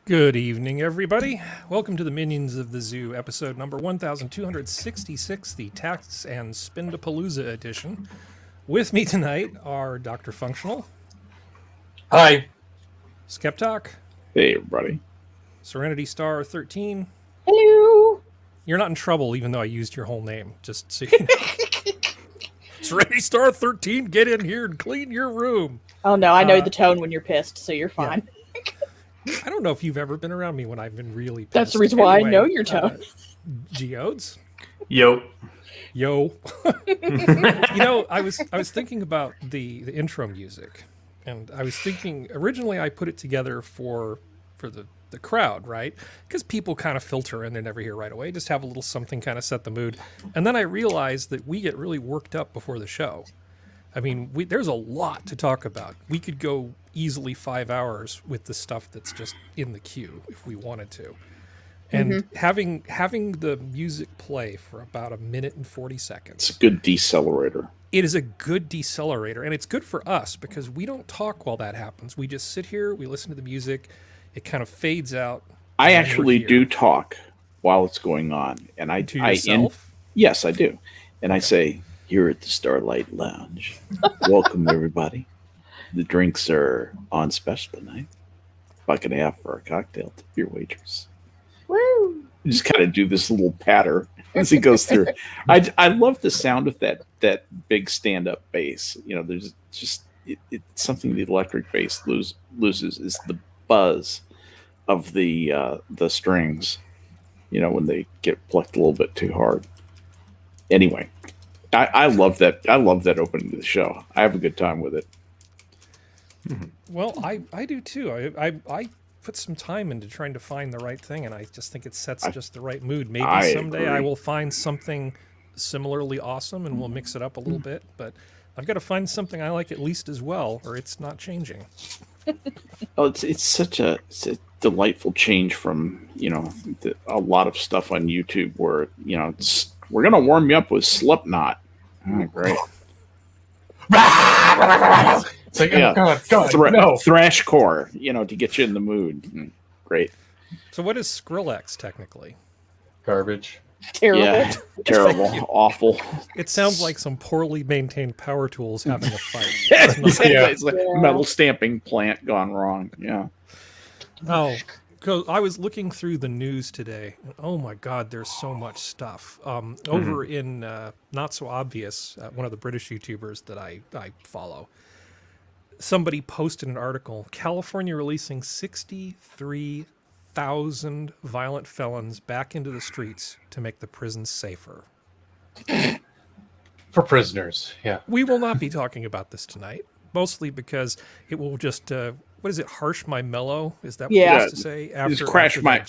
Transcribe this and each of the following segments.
Good evening, everybody. Welcome to the Minions of the Zoo, episode number 1266, the tax-and-spendapalooza edition. With me tonight are Dr. Functional. Hi. Skep Tock. Hey, everybody. Serenity Star 13. Hello. You're not in trouble, even though I used your whole name, just so you know. Serenity Star 13, get in here and clean your room. Oh, no, I know the tone when you're pissed, so you're fine. Yeah. I don't know if you've ever been around me when I've been really pissed. That's the reason why I know your tone. Geodes? Yo. You know, I was thinking about the intro music, and I was thinking originally I put it together for the crowd, right? Because people kind of filter in, they're never here right away. Just have a little something kind of set the mood. And then I realized that we get really worked up before the show. I mean, there's a lot to talk about. We could go easily 5 hours with the stuff that's just in the queue if we wanted to. And having the music play for about a minute and 40 seconds. It's a good decelerator. It is a good decelerator, and it's good for us because we don't talk while that happens. We just sit here, we listen to the music, it kind of fades out. I actually do talk while it's going on, and To yourself? Yes, I do. And I say, here at the Starlight Lounge, welcome everybody. The drinks are on special tonight. $1.50 for a cocktail. Tip your waitress. Woo! You just kind of do this little patter as it goes through. I love the sound of that big stand-up bass. You know, there's just it's something the electric bass loses is the buzz of the strings. You know, when they get plucked a little bit too hard. Anyway, I love that. I love that opening to the show. I have a good time with it. Well, I do too. I put some time into trying to find the right thing, and I just think it sets just the right mood. Maybe someday I will find something similarly awesome, and we'll mix it up a little bit. But I've got to find something I like at least as well, or it's not changing. Oh, it's such a delightful change from a lot of stuff on YouTube where we're gonna warm you up with Slipknot. Oh, great. It's like, oh, God, no. Thrashcore, to get you in the mood. Great. So what is Skrillex technically? Garbage. Terrible. Yeah, terrible. Awful. It sounds like some poorly maintained power tools having a fight. It's like a metal stamping plant gone wrong. Yeah. Oh, because I was looking through the news today. And oh my God, there's so much stuff. Over in Not So Obvious, one of the British YouTubers that I follow, somebody posted an article, California releasing 63,000 violent felons back into the streets to make the prisons safer. For prisoners, yeah. We will not be talking about this tonight, mostly because it will just, what is it, harsh my mellow? Is that what you used to say? Just crash my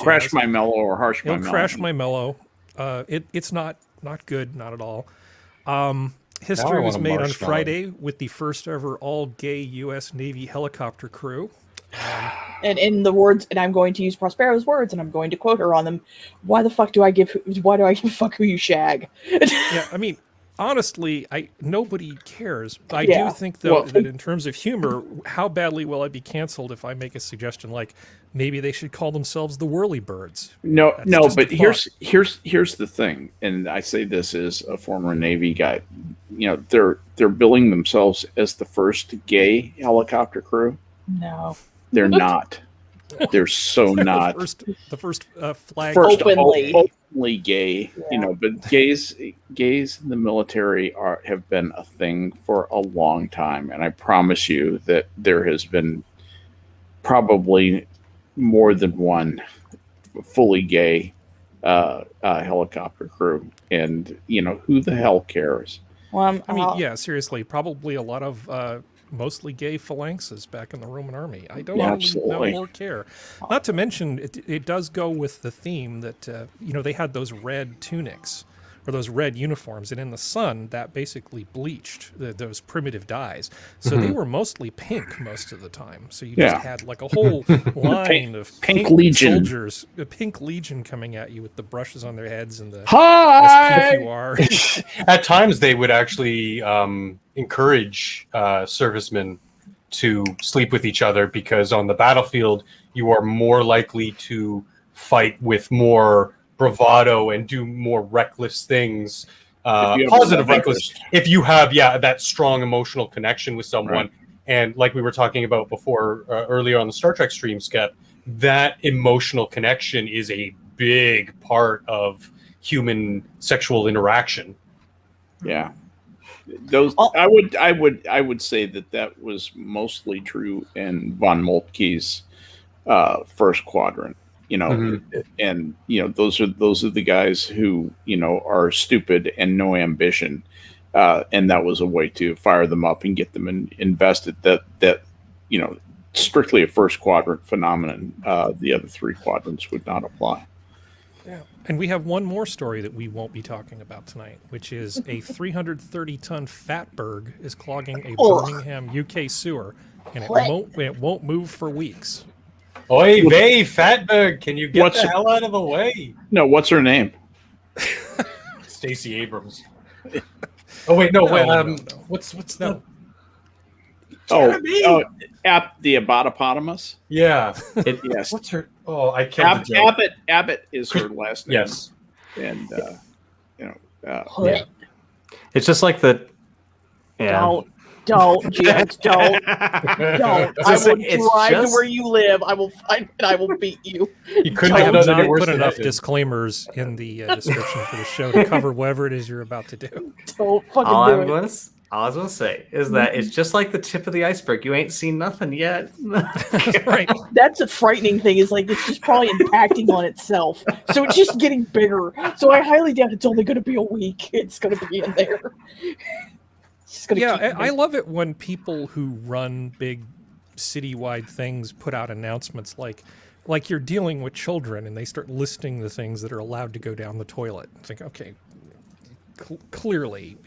mellow or harsh my mellow. It'll crash my mellow. It's not good, not at all. History was made on Friday with the first ever all-gay U.S. Navy helicopter crew. And in the words, and I'm going to use Prospero's words, and I'm going to quote her on them. Why do I give a fuck who you shag? Yeah, I mean, honestly, nobody cares. But I do think, though, that in terms of humor, how badly will I be canceled if I make a suggestion like maybe they should call themselves the Whirlybirds? No, but here's the thing, and I say this as a former Navy guy. They're billing themselves as the first gay helicopter crew. No, they're not. They're so not. The first flag. First openly gay, but gays in the military have been a thing for a long time, and I promise you that there has been probably more than one fully gay helicopter crew, and who the hell cares? Well, I mean, yeah, seriously, probably a lot of mostly gay phalanxes back in the Roman army. I don't know or care. Not to mention, it does go with the theme that, they had those red tunics or those red uniforms, and in the sun, that basically bleached those primitive dyes. So they were mostly pink most of the time. So you just had like a whole line of pink legion soldiers, a pink legion coming at you with the brushes on their heads and the SPQR. At times, they would actually encourage servicemen to sleep with each other, because on the battlefield you are more likely to fight with more bravado and do more reckless things, positive reckless, if you have that strong emotional connection with someone. Right. And like we were talking about before, earlier on the Star Trek stream, Skep, that emotional connection is a big part of human sexual interaction. Yeah. Those I would say that was mostly true in von Moltke's first quadrant. And those are the guys who are stupid and no ambition, and that was a way to fire them up and get them invested. That strictly a first quadrant phenomenon. The other three quadrants would not apply. Yeah. And we have one more story that we won't be talking about tonight, which is a 330-ton fatberg is clogging a Birmingham, UK sewer, and it won't move for weeks. Oi vey, fatberg, can you get the hell out of the way? No, what's her name? Stacey Abrams. Oh wait, no. What's the? The Abatopotamus. Yeah. Yes. What's her? Oh, I can't. Abbott is her last name. Yes. And it's just like the. Yeah. Don't, James, don't. I will drive to where you live. I will find it. I will beat you. You couldn't I have have done not it worse put than enough that. disclaimers in the description for the show to cover whatever it is you're about to do. Don't fucking All do I'm it. going to say is that it's just like the tip of the iceberg. You ain't seen nothing yet. Right. That's a frightening thing. Is like it's just probably impacting on itself, so it's just getting bigger. So I highly doubt it's only going to be a week. It's going to be in there. Yeah, I love it when people who run big citywide things put out announcements like you're dealing with children, and they start listing the things that are allowed to go down the toilet. It's like, okay, clearly,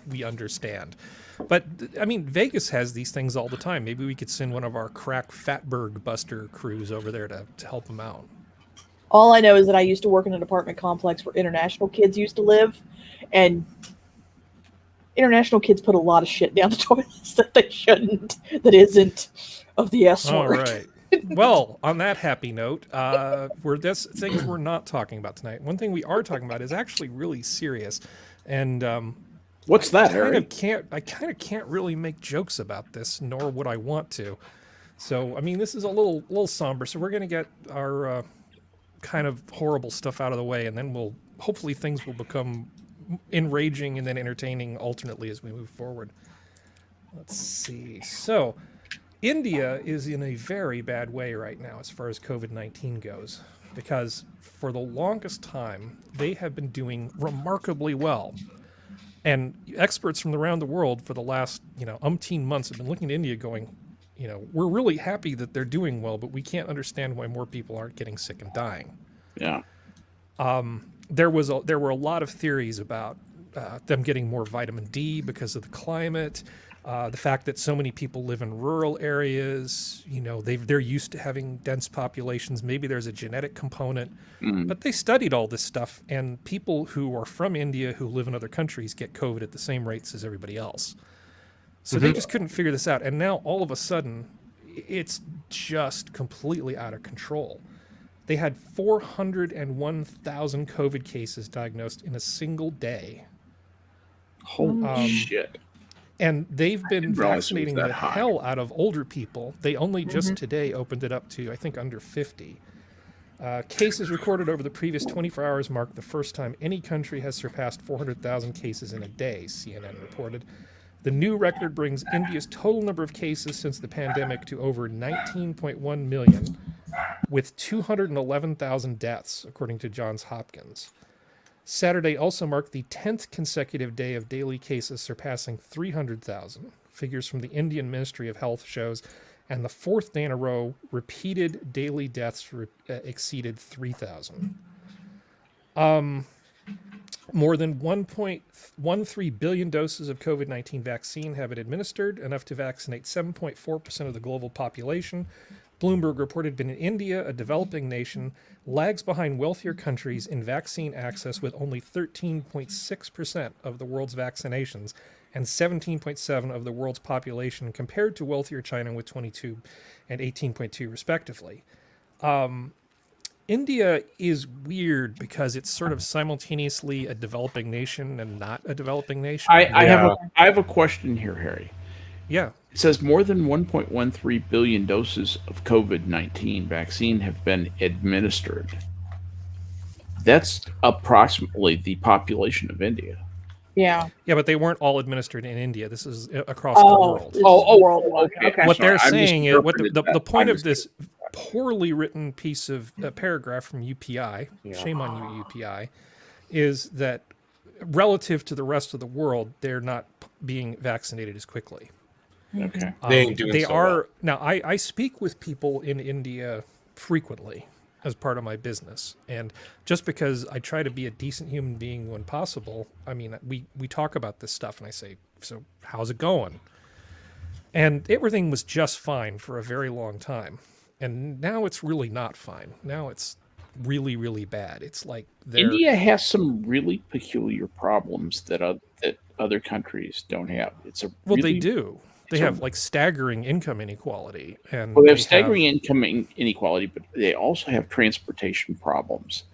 we understand. But I mean, Vegas has these things all the time. Maybe we could send one of our crack fatberg buster crews over there to help them out. All I know is that I used to work in an apartment complex where international kids used to live, and international kids put a lot of shit down the toilets that they shouldn't, that isn't of the S word. All right. Well, on that happy note, things we're not talking about tonight. One thing we are talking about is actually really serious, and what's that, Harry? I kind of can't really make jokes about this, nor would I want to. So, I mean, this is a little somber. So we're going to get our kind of horrible stuff out of the way, and then hopefully things will become enraging and then entertaining alternately as we move forward. Let's see. So India is in a very bad way right now as far as COVID-19 goes, because for the longest time they have been doing remarkably well, and experts from around the world for the last umpteen months have been looking at India going, we're really happy that they're doing well, but we can't understand why more people aren't getting sick and dying. Yeah. There were a lot of theories about them getting more vitamin D because of the climate, the fact that so many people live in rural areas. They're used to having dense populations. Maybe there's a genetic component, but they studied all this stuff, and people who are from India who live in other countries get COVID at the same rates as everybody else. So they just couldn't figure this out, and now all of a sudden, it's just completely out of control. They had 401,000 COVID cases diagnosed in a single day. Holy shit. And they've been vaccinating the hell out of older people. They only just today opened it up to, I think, under 50. Cases recorded over the previous 24 hours marked the first time any country has surpassed 400,000 cases in a day, CNN reported. The new record brings India's total number of cases since the pandemic to over 19.1 million, with 211,000 deaths, according to Johns Hopkins. Saturday also marked the 10th consecutive day of daily cases surpassing 300,000. Figures from the Indian Ministry of Health shows, and the fourth day in a row, repeated daily deaths exceeded 3,000. More than 1.13 billion doses of COVID-19 vaccine have been administered, enough to vaccinate 7.4% of the global population. Bloomberg reported that in India, a developing nation, lags behind wealthier countries in vaccine access with only 13.6% of the world's vaccinations and 17.7 of the world's population, compared to wealthier China with 22 and 18.2 respectively. India is weird because it's sort of simultaneously a developing nation and not a developing nation. I have a question here, Harry. Yeah. It says more than 1.13 billion doses of COVID-19 vaccine have been administered. That's approximately the population of India. Yeah. Yeah, but they weren't all administered in India. This is across the world. This is worldwide. okay. Okay. What they're Sorry, I saying is misinterpreted the that. point I of this poorly written piece of paragraph from UPI, shame on you, UPI, is that relative to the rest of the world, they're not being vaccinated as quickly. Okay. They ain't doing They so are well. now. I speak with people in India frequently as part of my business, and just because I try to be a decent human being when possible, I mean, we talk about this stuff, and I say, so how's it going? And everything was just fine for a very long time, and now it's really not fine. Now it's really, really bad. It's like India has some really peculiar problems that other countries don't have. It's a well, really, they do. They have like staggering income inequality, and well, they have staggering income inequality, but they also have transportation problems.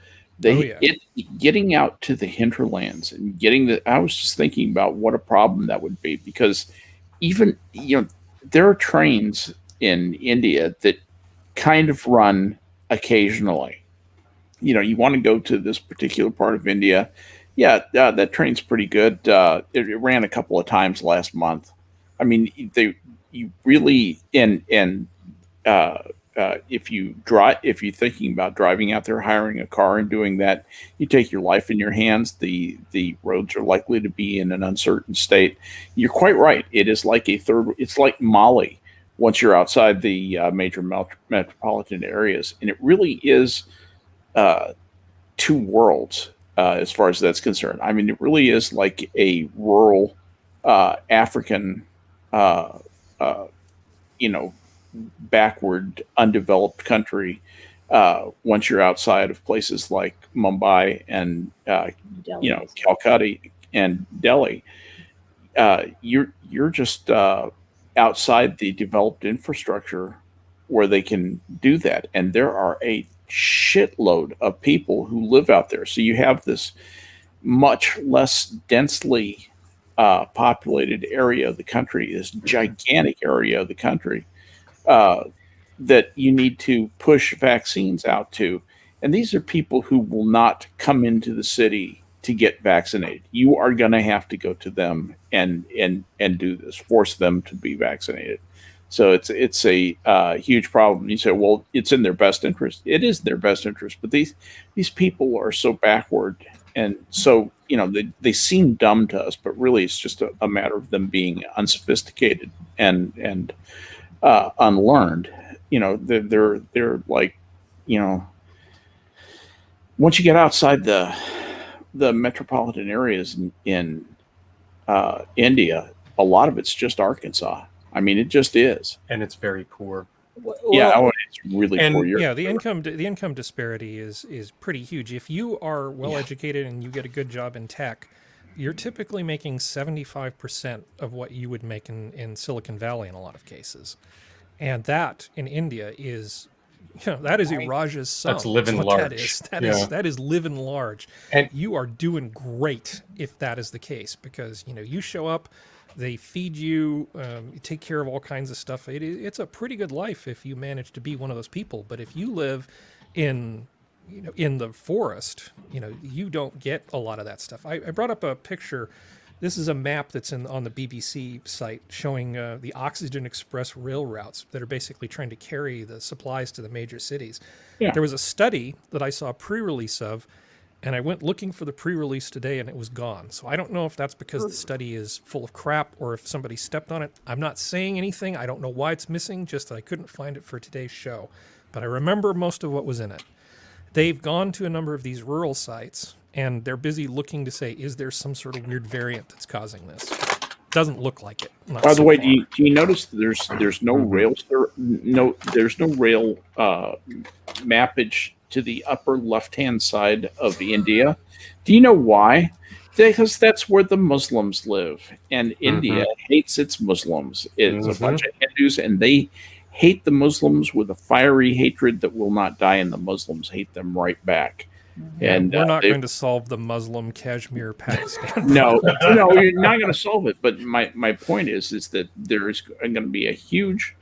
Getting out to the hinterlands and I was just thinking about what a problem that would be, because even there are trains in India that kind of run occasionally. You want to go to this particular part of India. Yeah, that train's pretty good. It ran a couple of times last month. I mean, if you're thinking about driving out there, hiring a car and doing that, you take your life in your hands. The roads are likely to be in an uncertain state. You're quite right. It is like it's like Mali once you're outside the major metropolitan areas. And it really is two worlds as far as that's concerned. I mean, it really is like a rural African backward, undeveloped country. Once you're outside of places like Mumbai and Calcutta and Delhi, you're just outside the developed infrastructure where they can do that, and there are a shitload of people who live out there. So you have this much less densely populated area of the country, this gigantic area of the country that you need to push vaccines out to. And these are people who will not come into the city to get vaccinated. You are going to have to go to them and do this, force them to be vaccinated. So it's a huge problem. You say, well, it's in their best interest. It is their best interest, but these people are so backward, and so they seem dumb to us, but really it's just a matter of them being unsophisticated and unlearned. They're like, once you get outside the metropolitan areas in India, a lot of it's just Arkansas. I mean, it just is, and it's very poor. It's really poor. Yeah, the income disparity is pretty huge. If you are well educated and you get a good job in tech, you're typically making 75% of what you would make in Silicon Valley in a lot of cases, and that in India is, that is a Raja's sum. That's living large. That is living large, and you are doing great if that is the case, because you show up. They feed you, take care of all kinds of stuff. It's a pretty good life if you manage to be one of those people. But if you live in the forest, you don't get a lot of that stuff. I brought up a picture. This is a map that's on the BBC site showing the Oxygen Express rail routes that are basically trying to carry the supplies to the major cities. Yeah. There was a study that I saw a pre-release of, and I went looking for the pre-release today, and it was gone. So I don't know if that's because the study is full of crap or if somebody stepped on it. I'm not saying anything. I don't know why it's missing, just that I couldn't find it for today's show. But I remember most of what was in it. They've gone to a number of these rural sites, and they're busy looking to say, is there some sort of weird variant that's causing this? Doesn't look like it. By the way, do you notice there's no rail mappage to the upper left-hand side of India? Do you know why? Because that's where the Muslims live, and India hates its Muslims. It's a bunch of Hindus, and they hate the Muslims with a fiery hatred that will not die, and the Muslims hate them right back. And we're not going to solve the Muslim Kashmir Pakistan. no, you're not going to solve it. But my point is that there is going to be a huge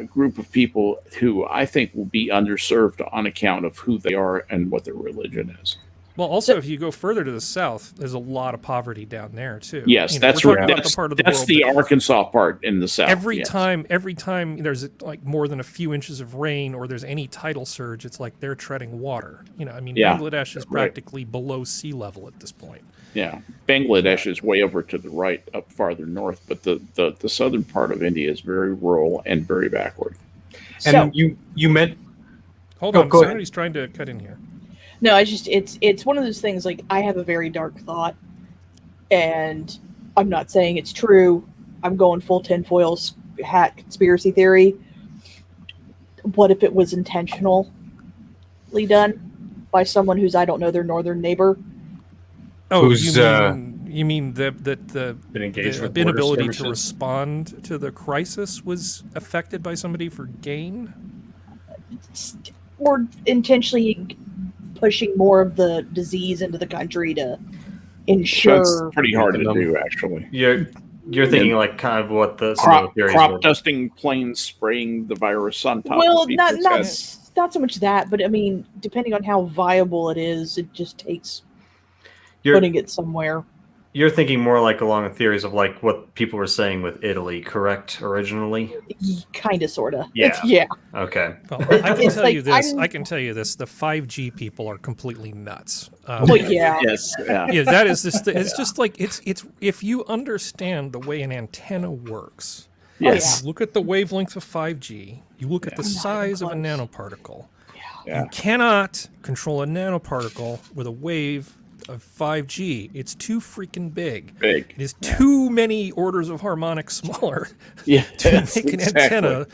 group of people who I think will be underserved on account of who they are and what their religion is. Well, also, if you go further to the south, there's a lot of poverty down there too. Yes, that's the part of the world the Arkansas part in the south. Every time there's like more than a few inches of rain or there's any tidal surge, it's like they're treading water. Bangladesh is practically below sea level at this point. Yeah, Bangladesh is way over to the right, up farther north, but the southern part of India is very rural and very backward. And you meant. Hold on, go ahead. somebody's trying to cut in here. No, it's one of those things, like, I have a very dark thought, and I'm not saying it's true. I'm going full tinfoil hat conspiracy theory. What if it was intentionally done by someone who's, I don't know, their northern neighbor? Oh, who's, you mean the engaged with inability border to respond to the crisis was affected by somebody for gain? Or intentionally pushing more of the disease into the country to ensure. That's pretty hard to do, actually. You're thinking like kind of what the crop dusting planes spraying the virus on top. Well, of people's heads. not so much that, but I mean, depending on how viable it is, it just takes putting it somewhere. You're thinking more like along the theories of like what people were saying with Italy, correct? Originally, kind of, sort of. Yeah. Yeah. Okay. Well, I can tell you this. I can tell you this. The 5G people are completely nuts. Well, yeah. Yes. Yeah. Yeah, that is just. It's just like it's. If you understand the way an antenna works. Yes. You look at the wavelength of 5G. You look at the size of a nanoparticle. Yeah. You cannot control a nanoparticle with a wave of 5G. It's too freaking big. It is too many orders of harmonics smaller to make an antenna.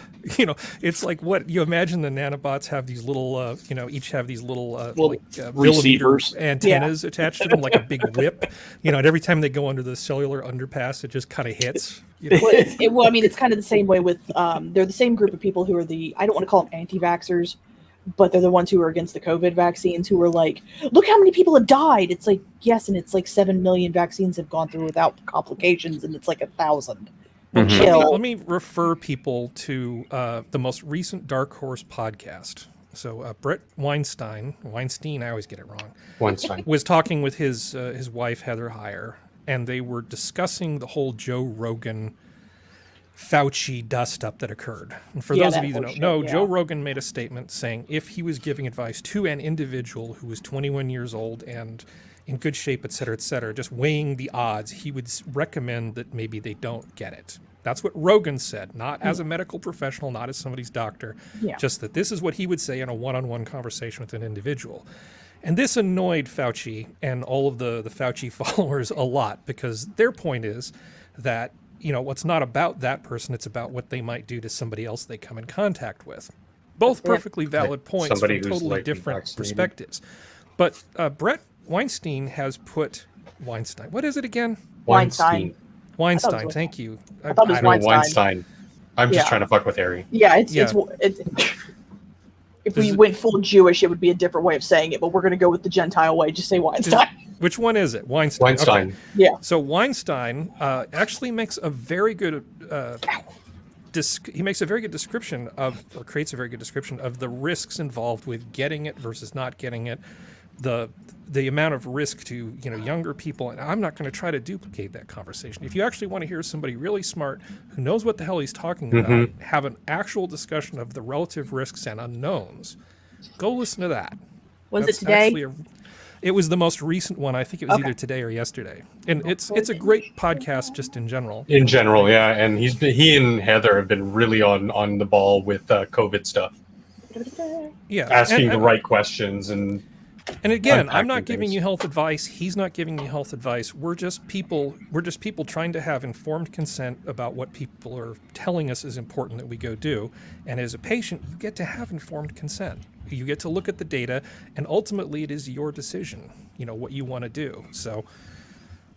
It's like what you imagine the nanobots have these little, each have these little receivers, antennas attached to them, like a big whip. And every time they go under the cellular underpass, it just kind of hits. Well, I mean, it's kind of the same way with, they're the same group of people who are I don't want to call them anti-vaxxers, but they're the ones who are against the COVID vaccines, who are like, look how many people have died. It's like, yes, and it's like 7 million vaccines have gone through without complications, and it's like 1,000. Let me refer people to the most recent Dark Horse podcast. So Brett Weinstein, I always get it wrong. Weinstein was talking with his wife Heather Heyer, and they were discussing the whole Joe Rogan Fauci dust up that occurred. And for those of you that don't know, Joe Rogan made a statement saying if he was giving advice to an individual who was 21 years old and in good shape, et cetera, just weighing the odds, he would recommend that maybe they don't get it. That's what Rogan said, not as a medical professional, not as somebody's doctor, just that this is what he would say in a one-on-one conversation with an individual. And this annoyed Fauci and all of the Fauci followers a lot, because their point is that what's not about that person, it's about what they might do to somebody else they come in contact with. Both perfectly valid points from totally different perspectives. But Brett Weinstein has put... Weinstein. What is it again? Weinstein. Thank you. I thought it was Weinstein. I'm just trying to fuck with Harry. Yeah, it's if we went full Jewish, it would be a different way of saying it, but we're going to go with the Gentile way. Just say Weinstein. Which one is it? Weinstein. Okay. Yeah. So Weinstein actually makes a very good description of, or creates a very good description of the risks involved with getting it versus not getting it, the amount of risk to younger people, and I'm not going to try to duplicate that conversation. If you actually want to hear somebody really smart who knows what the hell he's talking about, have an actual discussion of the relative risks and unknowns, go listen to that. Was it today? It was the most recent one. I think it was either today or yesterday, and it's a great podcast just in general. In general, yeah, and he and Heather have been really on the ball with COVID stuff. Yeah, asking the right questions and. And again, I'm not giving you health advice. He's not giving you health advice. We're just people trying to have informed consent about what people are telling us is important that we go do. And as a patient, you get to have informed consent. You get to look at the data, and ultimately it is your decision, what you want to do. So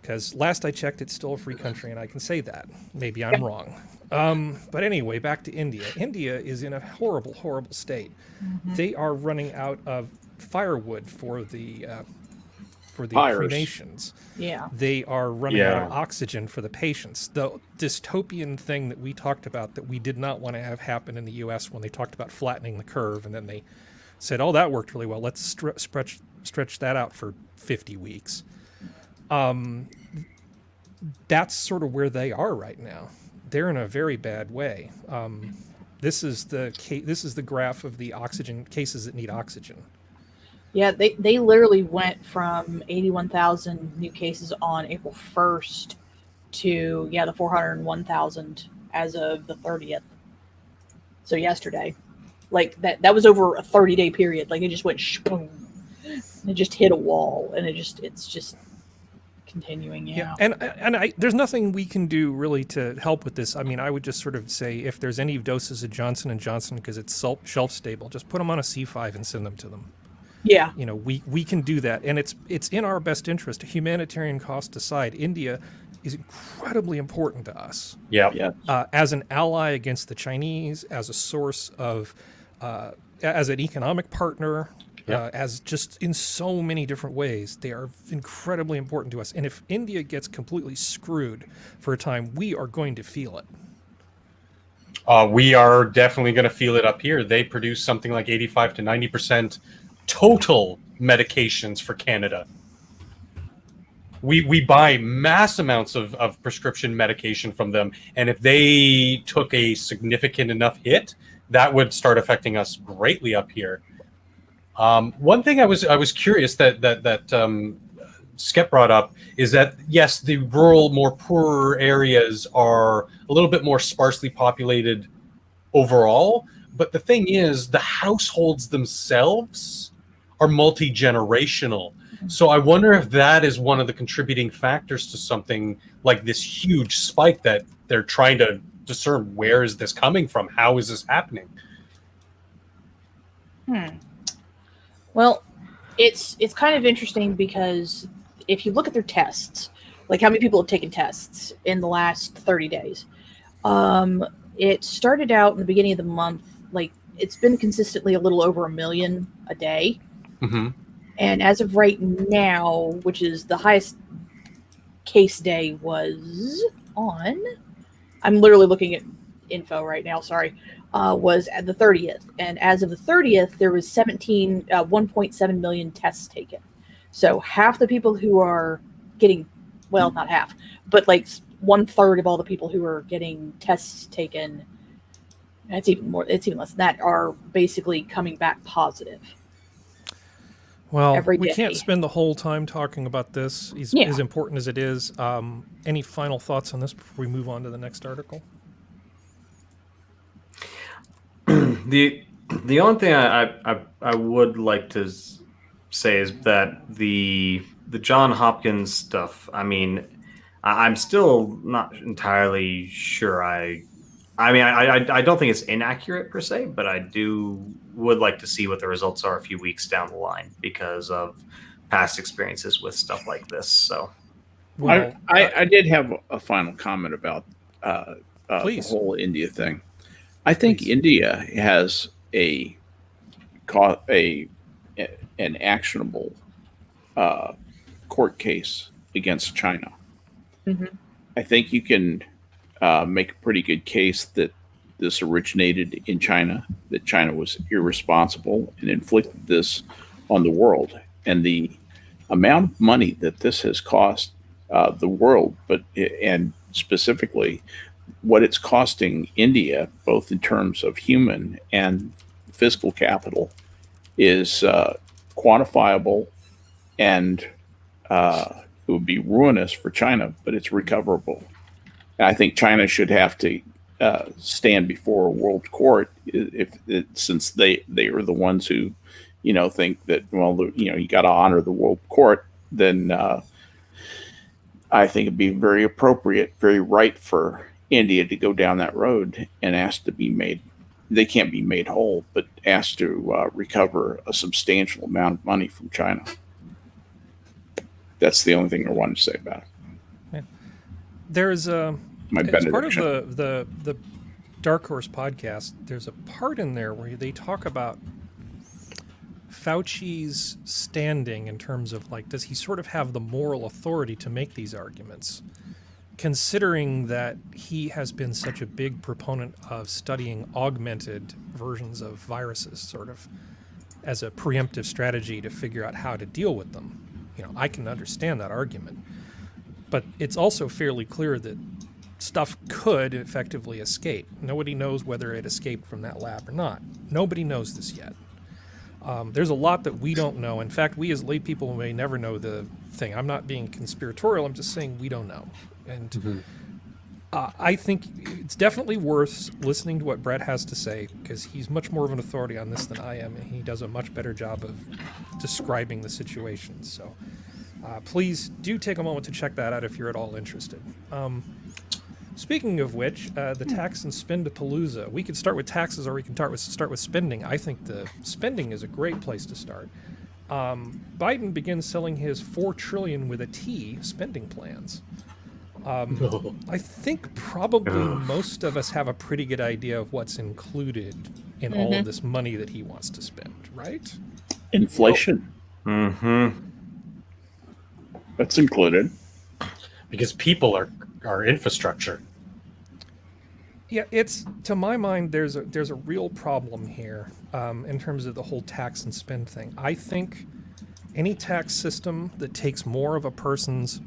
because last I checked, it's still a free country, and I can say that. Maybe I'm wrong. But anyway, back to India. India is in a horrible, horrible state. They are running out of firewood for the Fires. cremations. Yeah. They are running out Yeah. of oxygen for the patients. The dystopian thing that we talked about that we did not want to have happen in the U.S. when they talked about flattening the curve, and then they said, "Oh, that worked really well. Let's stretch that out for 50 weeks." That's sort of where they are right now. They're in a very bad way. This is the graph of the oxygen cases that need oxygen. Yeah, they literally went from 81,000 new cases on April 1st to, the 401,000 as of the 30th. So yesterday. Like, that was over a 30-day period. Like, it just went boom. It just hit a wall, and it's just continuing. Yeah. And there's nothing we can do really to help with this. I mean, I would just sort of say if there's any doses of Johnson & Johnson, because it's shelf stable, just put them on a C5 and send them to them. Yeah. You know, we can do that, and it's in our best interest. Humanitarian cost aside, India is incredibly important to us. Yeah. As an ally against the Chinese, as a source of, as an economic partner, as just in so many different ways, they are incredibly important to us. And if India gets completely screwed for a time, we are going to feel it. We are definitely going to feel it up here. They produce something like 85 to 90% total medications for Canada. We buy mass amounts of prescription medication from them, and if they took a significant enough hit, that would start affecting us greatly up here. One thing I was curious that Skep brought up is that yes, the rural, more poorer areas are a little bit more sparsely populated overall, but the thing is, the households themselves are multi-generational. So I wonder if that is one of the contributing factors to something like this huge spike that they're trying to discern, where is this coming from? How is this happening? Well, it's kind of interesting because if you look at their tests, like how many people have taken tests in the last 30 days, it started out in the beginning of the month, like it's been consistently a little over 1 million a day. Mm-hmm. And as of right now, which is the highest case day was on, I'm literally looking at info right now, sorry, was at the 30th. And as of the 30th, there was 1.7 million tests taken. So half the people who are getting, well, not half, but like 1/3 of all the people who are getting tests taken, it's even less than that, are basically coming back positive. Well, every we day. can't spend the whole time talking about this, as important as it is. Any final thoughts on this before we move on to the next article? The only thing I would like to say is that the John Hopkins stuff, I mean, I'm still not entirely sure. I don't think it's inaccurate per se, but I would like to see what the results are a few weeks down the line because of past experiences with stuff like this. So, Well, I did have a final comment about the Please. whole India thing. I think Please. India has an actionable court case against China. Mhm. I think you can make a pretty good case that this originated in China, that China was irresponsible and inflicted this on the world. And the amount of money that this has cost the world, and specifically what it's costing India, both in terms of human and fiscal capital, is quantifiable, and it would be ruinous for China, but it's recoverable. I think China should have to stand before a world court since they are the ones who, think that, well, you got to honor the world court. Then I think it'd be very appropriate, very right for India to go down that road and ask to be made. They can't be made whole, but ask to recover a substantial amount of money from China. That's the only thing I wanted to say about it. There's a My it's part of benediction. the Dark Horse podcast. There's a part in there where they talk about Fauci's standing in terms of like, does he sort of have the moral authority to make these arguments, considering that he has been such a big proponent of studying augmented versions of viruses, sort of as a preemptive strategy to figure out how to deal with them. I can understand that argument, but it's also fairly clear that stuff could effectively escape. Nobody knows whether it escaped from that lab or not. Nobody knows this yet. There's a lot that we don't know. In fact, we as lay people may never know the thing. I'm not being conspiratorial. I'm just saying we don't know. And I think it's definitely worth listening to what Brett has to say, because he's much more of an authority on this than I am, and he does a much better job of describing the situation. So please do take a moment to check that out if you're at all interested. Speaking of which, the tax-and-spendapalooza. We could start with taxes, or we can start with spending. I think the spending is a great place to start. Biden begins selling his $4 trillion with a T spending plans. I think probably most of us have a pretty good idea of what's included in all of this money that he wants to spend, right? Inflation. Mm-hmm. That's included. Because people are infrastructure. Yeah, it's, to my mind, there's a real problem here in terms of the whole tax and spend thing. I think any tax system that takes more of a person's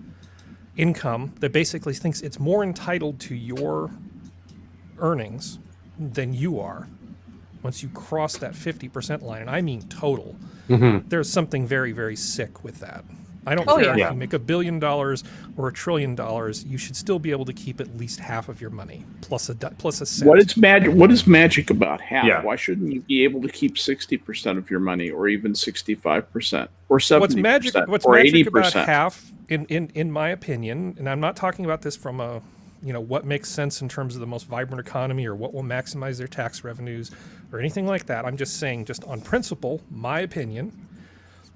income, that basically thinks it's more entitled to your earnings than you are, once you cross that 50% line, and I mean total, there's something very, very sick with that. I don't care if you make $1 billion or $1 trillion, you should still be able to keep at least half of your money, plus a cent. What is magic about half? Yeah. Why shouldn't you be able to keep 60% of your money, or even 65%, or 70%, What's magic or about 80%? half, in my opinion, and I'm not talking about this from a, what makes sense in terms of the most vibrant economy or what will maximize their tax revenues or anything like that. I'm just saying, just on principle, my opinion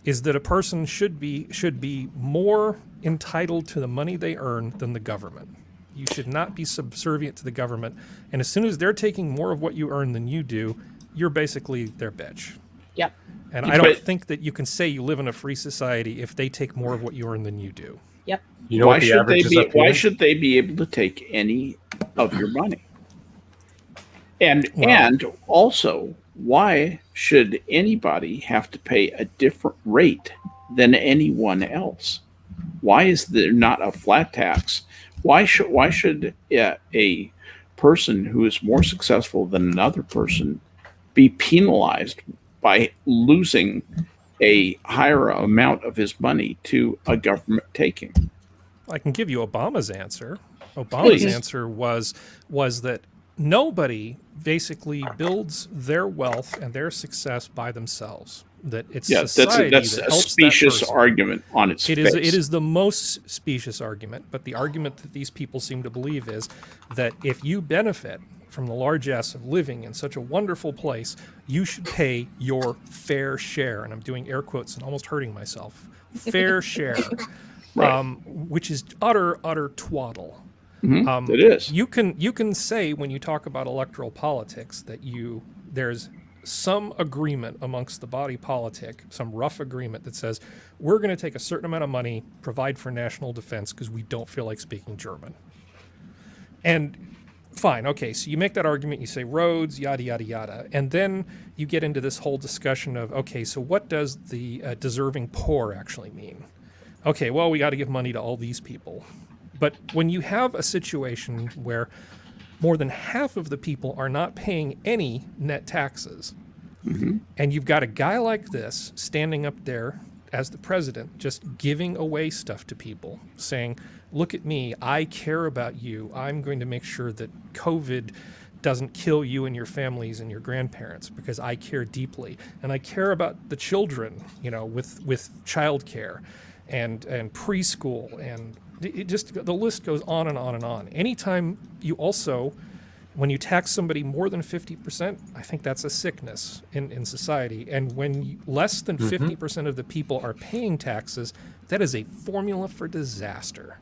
is that a person should be more entitled to the money they earn than the government. You should not be subservient to the government. And as soon as they're taking more of what you earn than you do, you're basically their bitch. Yep. And I don't think that you can say you live in a free society if they take more of what you earn than you do. Yep. You know Why what the should average they is be? up here? Why should they be able to take any of your money? And also, why should anybody have to pay a different rate than anyone else? Why is there not a flat tax? Why should a person who is more successful than another person be penalized by losing a higher amount of his money to a government taking? I can give you Obama's answer. Obama's answer was that nobody basically builds their wealth and their success by themselves. That it's society that's that a helps specious that person. argument on its face. It is the most specious argument, but the argument that these people seem to believe is that if you benefit from the largesse of living in such a wonderful place, you should pay your fair share. And I'm doing air quotes and almost hurting myself. Fair share, Right. which is utter twaddle. It is. You can say when you talk about electoral politics that there's some agreement amongst the body politic, some rough agreement that says we're going to take a certain amount of money, provide for national defense because we don't feel like speaking German. And fine, okay, so you make that argument, you say roads, yada, yada, yada. And then you get into this whole discussion of, okay, so what does the deserving poor actually mean? Okay, well, we got to give money to all these people. But when you have a situation where more than half of the people are not paying any net taxes, and you've got a guy like this standing up there as the president just giving away stuff to people, saying, look at me, I care about you, I'm going to make sure that COVID doesn't kill you and your families and your grandparents because I care deeply, and I care about the children, with childcare and preschool, and it just, the list goes on and on and on. Anytime you also, when you tax somebody more than 50%, I think that's a sickness in society. And when less than 50% of the people are paying taxes, that is a formula for disaster.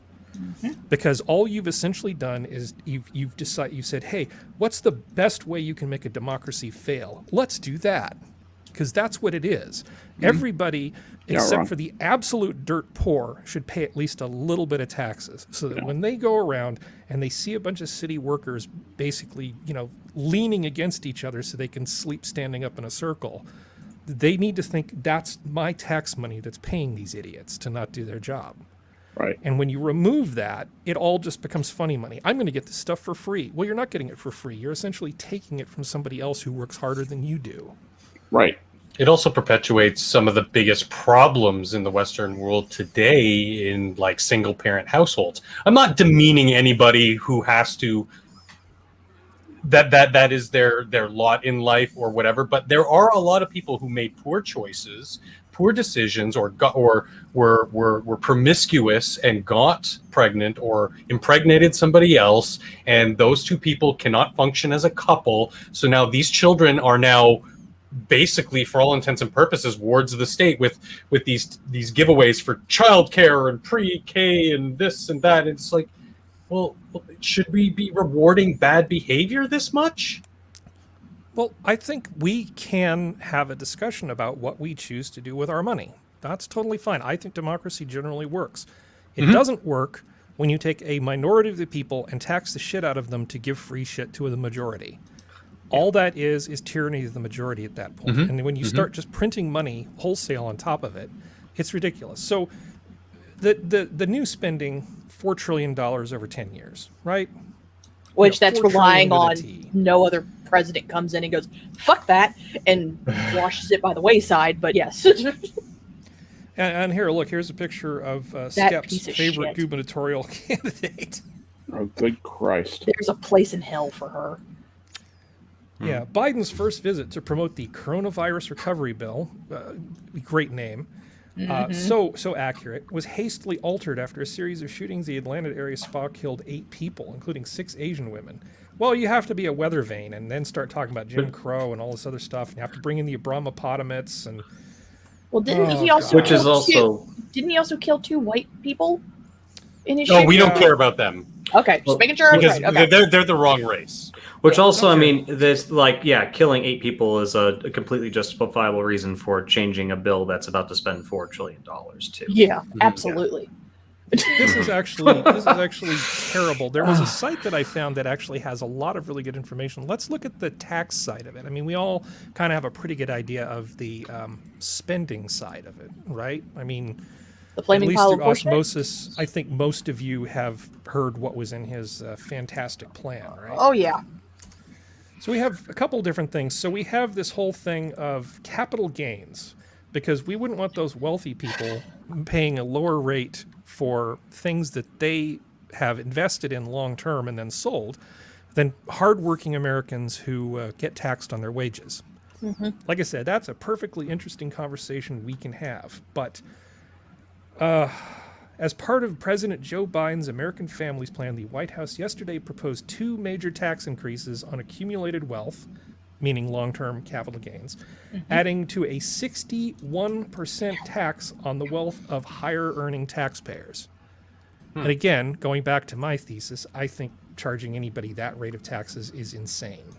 Because all you've essentially done is you've said, hey, what's the best way you can make a democracy fail? Let's do that. Because that's what it is. Everybody, except for the absolute dirt poor, should pay at least a little bit of taxes, so that when they go around and they see a bunch of city workers basically, leaning against each other so they can sleep standing up in a circle, they need to think, that's my tax money that's paying these idiots to not do their job. Right. And when you remove that, it all just becomes funny money. I'm going to get this stuff for free. Well, you're not getting it for free. You're essentially taking it from somebody else who works harder than you do. Right. It also perpetuates some of the biggest problems in the Western world today in like single parent households. I'm not demeaning anybody who has to that is their lot in life or whatever, but there are a lot of people who made poor choices, poor decisions, or were promiscuous and got pregnant or impregnated somebody else, and those two people cannot function as a couple. So now these children are now basically, for all intents and purposes, wards of the state with these giveaways for childcare and pre-K and this and that. And it's like, well, should we be rewarding bad behavior this much? Well, I think we can have a discussion about what we choose to do with our money. That's totally fine. I think democracy generally works. It doesn't work when you take a minority of the people and tax the shit out of them to give free shit to the majority. All that is tyranny of the majority at that point. And when you start just printing money wholesale on top of it, it's ridiculous. So the new spending, $4 trillion over 10 years, right? Which that's $4 relying trillion on to the T. no other president comes in and goes, fuck that, and washes it by the wayside. But yes. And here, look, here's a picture of That Skep's piece of favorite shit. gubernatorial candidate. Oh, good Christ. There's a place in hell for her. Yeah, Biden's first visit to promote the coronavirus recovery bill, great name, so accurate, was hastily altered after a series of shootings. The Atlanta area spa killed 8 people, including 6 Asian women. Well, you have to be a weather vane and then start talking about Jim Crow and all this other stuff. And you have to bring in the Abramapotomates and. Well, didn't he also? Which is kill also. Didn't he also kill 2 white people in his? No, shoot? we don't care about them Okay, just making sure I was because right. Okay. they're the wrong race. Which also, I mean, this killing 8 people is a completely justifiable reason for changing a bill that's about to spend $4 trillion too. Yeah, absolutely. This is actually terrible. There was a site that I found that actually has a lot of really good information. Let's look at the tax side of it. I mean, we all kind of have a pretty good idea of the spending side of it, right? I mean, The at flaming least pile of through bullshit. osmosis, I think most of you have heard what was in his fantastic plan, right? Oh yeah. So we have a couple different things. So we have this whole thing of capital gains, because we wouldn't want those wealthy people paying a lower rate for things that they have invested in long term and then sold than hardworking Americans who get taxed on their wages. Like I said, that's a perfectly interesting conversation we can have. But as part of President Joe Biden's American Families Plan, the White House yesterday proposed 2 major tax increases on accumulated wealth, meaning long-term capital gains, adding to a 61% tax on the wealth of higher-earning taxpayers. And again, going back to my thesis, I think charging anybody that rate of taxes is insane.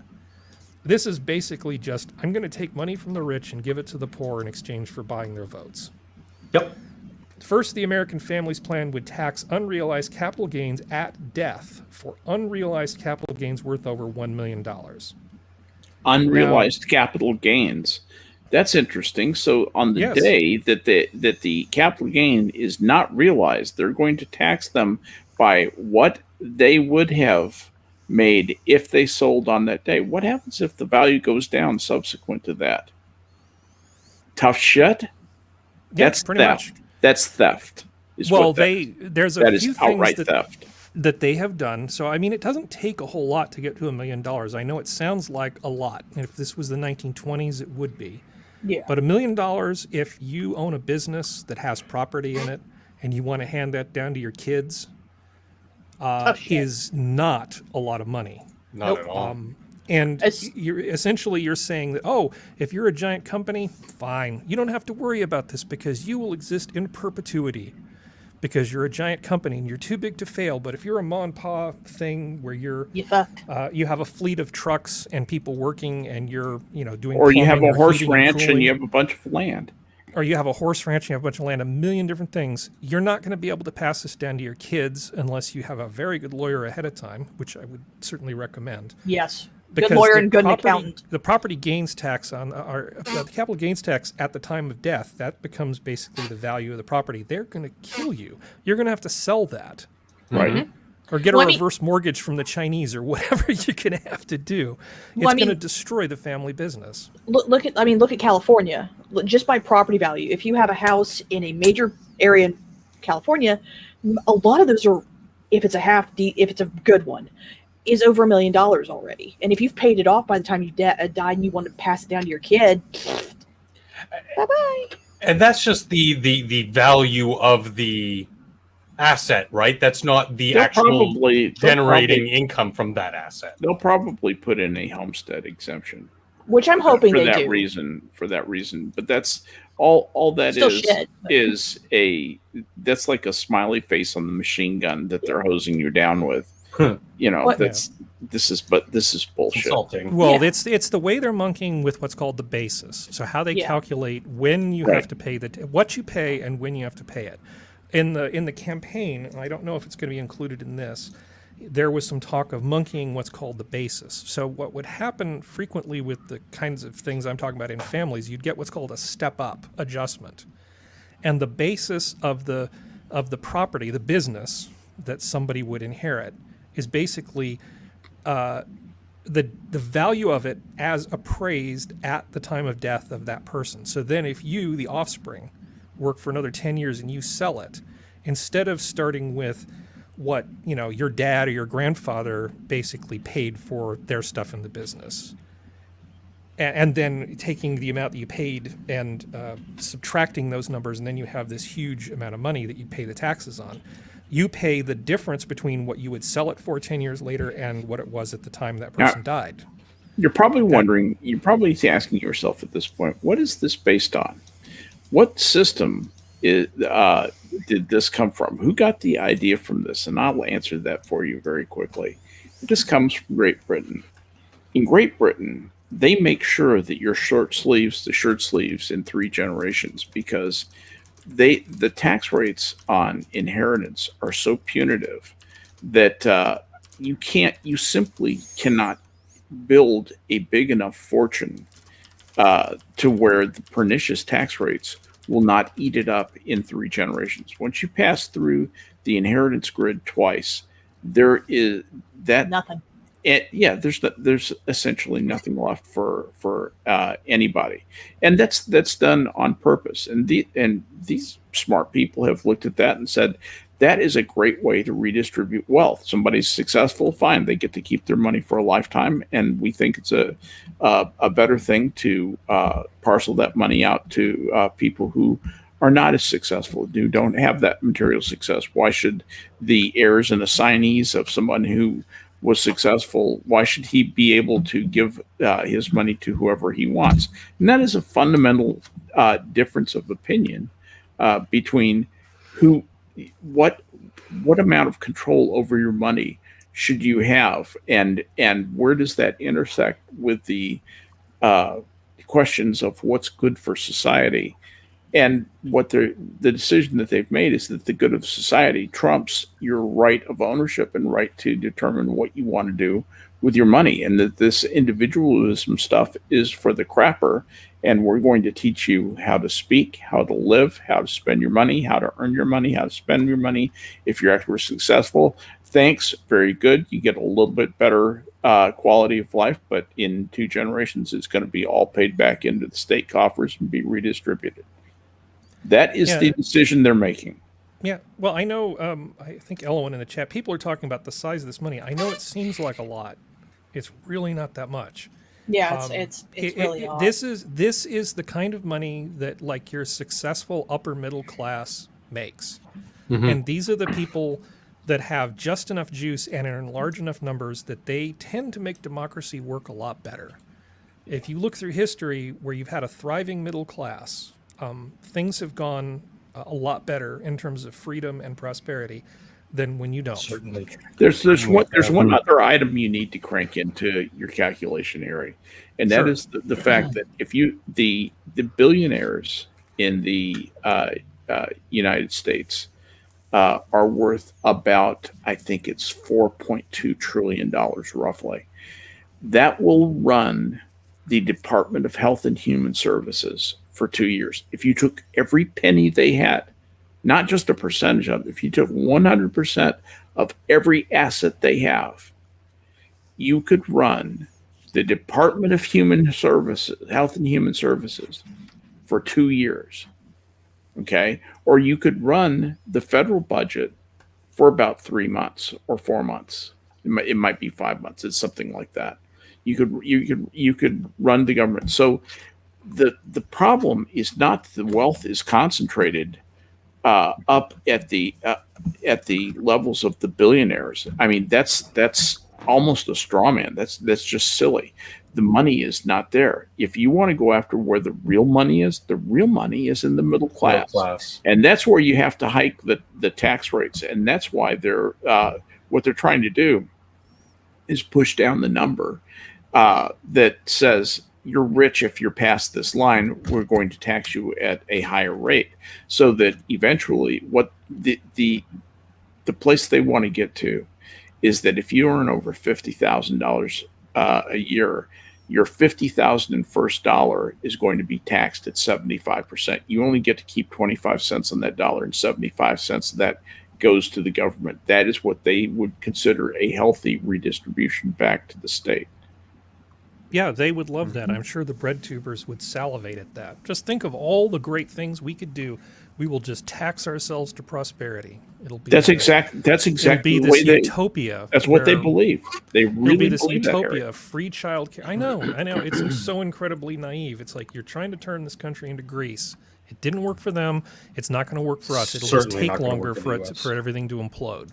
This is basically just, I'm going to take money from the rich and give it to the poor in exchange for buying their votes. Yep. First, the American Families Plan would tax unrealized capital gains at death for unrealized capital gains worth over $1 million. Unrealized capital gains. That's interesting. So on the day that the capital gain is not realized, they're going to tax them by what they would have made if they sold on that day. What happens if the value goes down subsequent to that? Tough shit. That's pretty theft. much. That's theft. Well, there's a that few is outright things theft. that they have done. So, I mean, it doesn't take a whole lot to get to $1 million. I know it sounds like a lot. And if this was the 1920s, it would be. Yeah. But $1 million, if you own a business that has property in it and you want to hand that down to your kids, is not a lot of money. Not at all. And you're saying that, oh, if you're a giant company, fine. You don't have to worry about this because you will exist in perpetuity. because you're a giant company and you're too big to fail. But if you're a ma and pa thing where You fucked. you have a fleet of trucks and people working and you're, doing Or you have plumbing a or horse heating ranch and cooling, you have a bunch of land. or you have a horse ranch and you have a bunch of land, a million different things, you're not going to be able to pass this down to your kids unless you have a very good lawyer ahead of time, which I would certainly recommend. Yes. Because Good lawyer the and good property- accountant. The property gains tax the capital gains tax at the time of death, that becomes basically the value of the property. They're going to kill you. You're going to have to sell that. Right. Or get a Well, I mean- reverse mortgage from the Chinese or whatever you're going to have to do. It's Well, I going to mean- destroy the family business. Look at California. Just by property value. If you have a house in a major area in California, a lot of those are, if it's a good one, is over $1 million already. And if you've paid it off by the time you died and you want to pass it down to your kid, bye bye. And that's just the value of the asset, right? That's not the They'll actual they'll generating probably- income from that asset. They'll probably put in a homestead exemption Which I'm hoping for they that do. reason. For that reason, but that's all that Still is. shit, but- Is that's like a smiley face on the machine gun that they're hosing you down with. What- This is bullshit. Consulting. Well, Yeah. it's the way they're monkeying with what's called the basis. So how they Yeah. calculate when you Right. have to pay what you pay and when you have to pay it. In the campaign, and I don't know if it's going to be included in this, there was some talk of monkeying what's called the basis. So what would happen frequently with the kinds of things I'm talking about in families, you'd get what's called a step-up adjustment. And the basis of the property, the business that somebody would inherit, is basically the value of it as appraised at the time of death of that person. So then if you, the offspring, work for another 10 years and you sell it, instead of starting with what your dad or your grandfather basically paid for their stuff in the business, and then taking the amount that you paid and subtracting those numbers, and then you have this huge amount of money that you pay the taxes on. You pay the difference between what you would sell it for 10 years later and what it was at the time that person died. You're probably wondering. You're probably asking yourself at this point, what is this based on? What system did this come from? Who got the idea from this? And I'll answer that for you very quickly. This comes from Great Britain. In Great Britain, they make sure that your shirt sleeves in 3 generations, because the tax rates on inheritance are so punitive that you simply cannot build a big enough fortune to where the pernicious tax rates will not eat it up in 3 generations. Once you pass through the inheritance grid twice, there is that Nothing. there's essentially nothing left for anybody, and that's done on purpose. And these smart people have looked at that and said that is a great way to redistribute wealth. Somebody's successful, fine, they get to keep their money for a lifetime, and we think it's a better thing to parcel that money out to people who are not as successful, who don't have that material success. Why should the heirs and assignees of someone who was successful, why should he be able to give his money to whoever he wants? And that is a fundamental difference of opinion between what amount of control over your money should you have, and where does that intersect with the questions of what's good for society. And what the decision that they've made is that the good of society trumps your right of ownership and right to determine what you want to do with your money, and that this individualism stuff is for the crapper. And we're going to teach you how to speak, how to live, how to spend your money, how to earn your money, how to spend your money. If you're actually successful, thanks, very good. You get a little bit better quality of life, but in 2 generations, it's going to be all paid back into the state coffers and be redistributed. That is the decision they're making. Yeah, well, I know, I think Elowen in the chat, people are talking about the size of this money. I know it seems like a lot. It's really not that much. Yeah, it's really odd. This is the kind of money that like your successful upper middle class makes. Mm-hmm. And these are the people that have just enough juice and are in large enough numbers that they tend to make democracy work a lot better. If you look through history where you've had a thriving middle class, things have gone a lot better in terms of freedom and prosperity than when you don't. Certainly. There's one other item you need to crank into your calculation area, and that Sure. is the fact that if you the billionaires in the United States are worth about, I think it's $4.2 trillion roughly. That will run the Department of Health and Human Services for 2 years. If you took every penny they had, not just a percentage of it, if you took 100% of every asset they have, you could run the Department of Human Services, Health and Human Services for 2 years. Okay. Or you could run the federal budget for about 3 months or 4 months. It might be 5 months. It's something like that. You could run the government. So the problem is not the wealth is concentrated up at the levels of the billionaires. I mean, that's almost a straw man. That's just silly. The money is not there. If you want to go after where the real money is, the real money is in the middle class. And that's where you have to hike the tax rates. And that's why they're what they're trying to do is push down the number that says you're rich if you're past this line. We're going to tax you at a higher rate, so that eventually, what the place they want to get to is that if you earn over $50,000 a year, your $50,000 in first dollar is going to be taxed at 75%. You only get to keep 25 cents on that dollar, and 75 cents of that goes to the government. That is what they would consider a healthy redistribution back to the state. Yeah, they would love that. I'm sure the bread tubers would salivate at that. Just think of all the great things we could do. We will just tax ourselves to prosperity. It'll be that's exactly the way utopia. That's what they believe. They really it'll be this believe utopia of free child care. I know. It's so incredibly naive. It's like you're trying to turn this country into Greece. It didn't work for them. It's not going to work for us. It'll Certainly just take not gonna longer work in for everything to implode.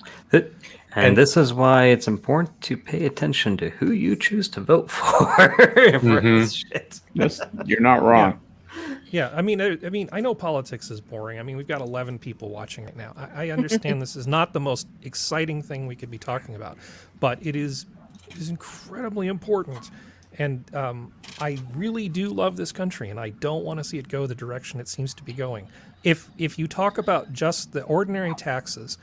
And this is why it's important to pay attention to who you choose to vote for this shit. You're not wrong. Yeah, I mean, I know politics is boring. I mean, we've got 11 people watching right now. I understand this is not the most exciting thing we could be talking about, but it is incredibly important. And I really do love this country, and I don't want to see it go the direction it seems to be going. If you talk about just the ordinary taxes,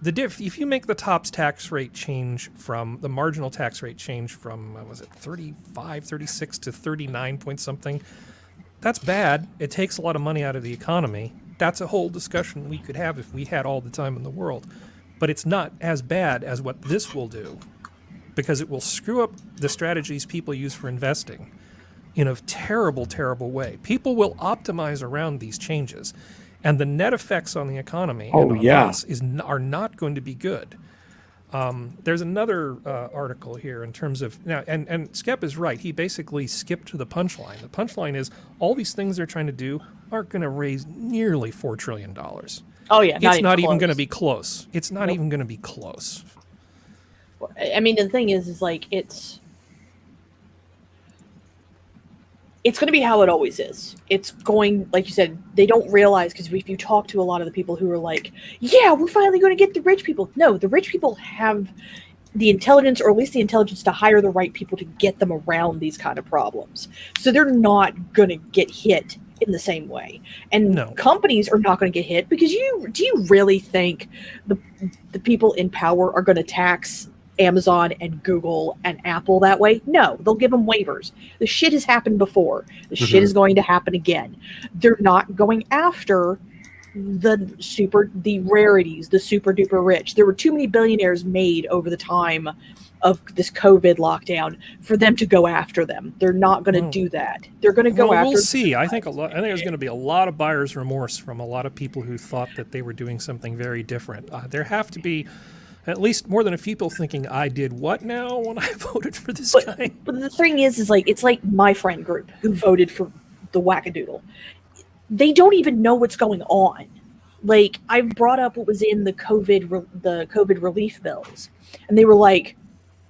if you make the TOPS tax rate change from the marginal tax rate change from 35, 36 to 39 point something, that's bad. It takes a lot of money out of the economy. That's a whole discussion we could have if we had all the time in the world. But it's not as bad as what this will do, because it will screw up the strategies people use for investing in a terrible, terrible way. People will optimize around these changes, and the net effects on the economy and on us are not going to be good. There's another article here in terms of now, and Skep is right. He basically skipped to the punchline. The punchline is all these things they're trying to do aren't going to raise nearly $4 trillion. Oh yeah, it's not even going to be close. It's not even going to be close. I mean, the thing is like it's going to be how it always is. It's going, like you said, they don't realize, because if you talk to a lot of the people who are like, yeah, we're finally going to get the rich people. No, the rich people have the intelligence, or at least the intelligence, to hire the right people to get them around these kind of problems. So they're not going to get hit in the same way. And companies are not going to get hit, because do you really think the people in power are going to tax Amazon and Google and Apple that way? No, they'll give them waivers. The shit has happened before. The shit is going to happen again. They're not going after the rarities, the super duper rich. There were too many billionaires made over the time of this COVID lockdown for them to go after them. They're not going to do that. They're going to go after. We'll see. I think there's going to be a lot of buyer's remorse from a lot of people who thought that they were doing something very different. There have to be at least more than a few people thinking, I did what now when I voted for this guy? But the thing is like, it's like my friend group who voted for the wackadoodle. They don't even know what's going on. Like, I brought up what was in the COVID relief bills, and they were like,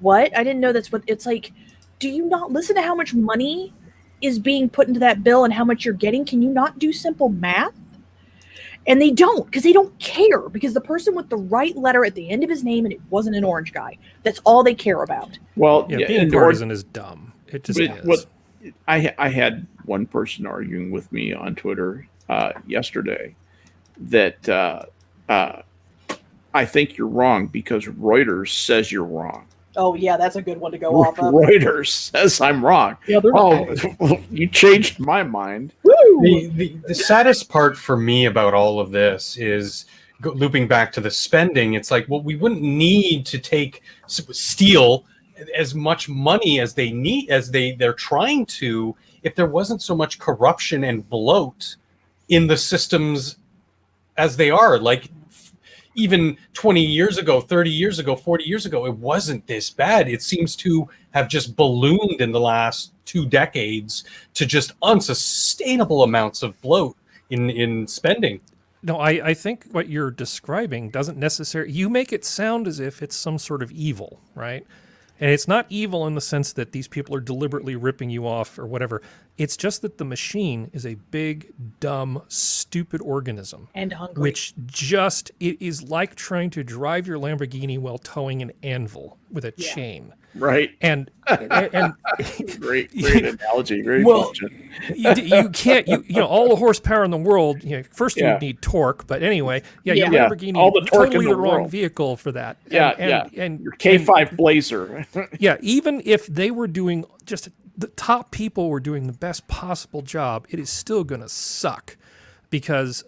what? I didn't know that's what it's like. Do you not listen to how much money is being put into that bill and how much you're getting? Can you not do simple math? And they don't, because they don't care, because the person with the right letter at the end of his name, and it wasn't an orange guy. That's all they care about. Well, Yeah, being partisan is dumb. It just is. What I had one person arguing with me on Twitter yesterday that I think you're wrong because Reuters says you're wrong. Oh, yeah, that's a good one to go off of. Reuters says I'm wrong. Yeah, they're well, you changed my mind. Woo! The saddest part for me about all of this is looping back to the spending. It's like, well, we wouldn't need to steal as much money as they need, as they're trying to, if there wasn't so much corruption and bloat in the systems as they are. Like, even 20 years ago, 30 years ago, 40 years ago, it wasn't this bad. It seems to have just ballooned in the last 2 decades to just unsustainable amounts of bloat in spending. No, I think what you're describing doesn't necessarily... You make it sound as if it's some sort of evil, right? And it's not evil in the sense that these people are deliberately ripping you off or whatever. It's just that the machine is a big, dumb, stupid organism. And hungry. Which just, it is like trying to drive your Lamborghini while towing an anvil with a chain. Right. And great analogy. Great question. you can't, you know, all the horsepower in the world, you know, first you would need torque, but anyway, your Lamborghini, all the torque totally in the wrong world. vehicle for that. And your K5 Blazer. Yeah, even if they were doing just the top people were doing the best possible job, it is still going to suck because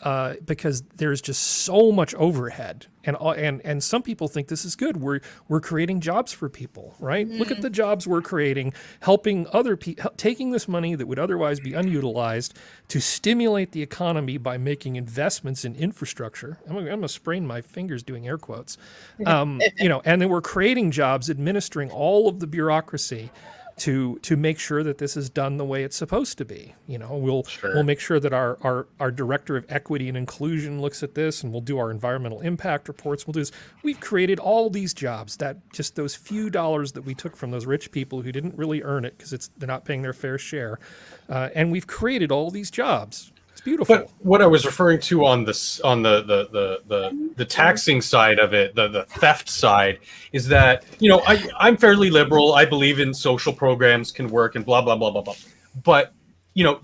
there's just so much overhead, and some people think this is good. We're creating jobs for people, right? Look at the jobs we're creating, helping other people, taking this money that would otherwise be unutilized to stimulate the economy by making investments in infrastructure. I'm gonna sprain my fingers doing air quotes, you know, and then we're creating jobs, administering all of the bureaucracy to make sure that this is done the way it's supposed to be. You know, we'll make sure that our director of equity and inclusion looks at this, and we'll do our environmental impact reports. We'll do this. We've created all these jobs, that just those few dollars that we took from those rich people who didn't really earn it because they're not paying their fair share, and we've created all these jobs. It's beautiful. But what I was referring to on the taxing side of it, the theft side, is that, you know, I'm fairly liberal. I believe in social programs can work and blah blah blah blah blah. But, you know,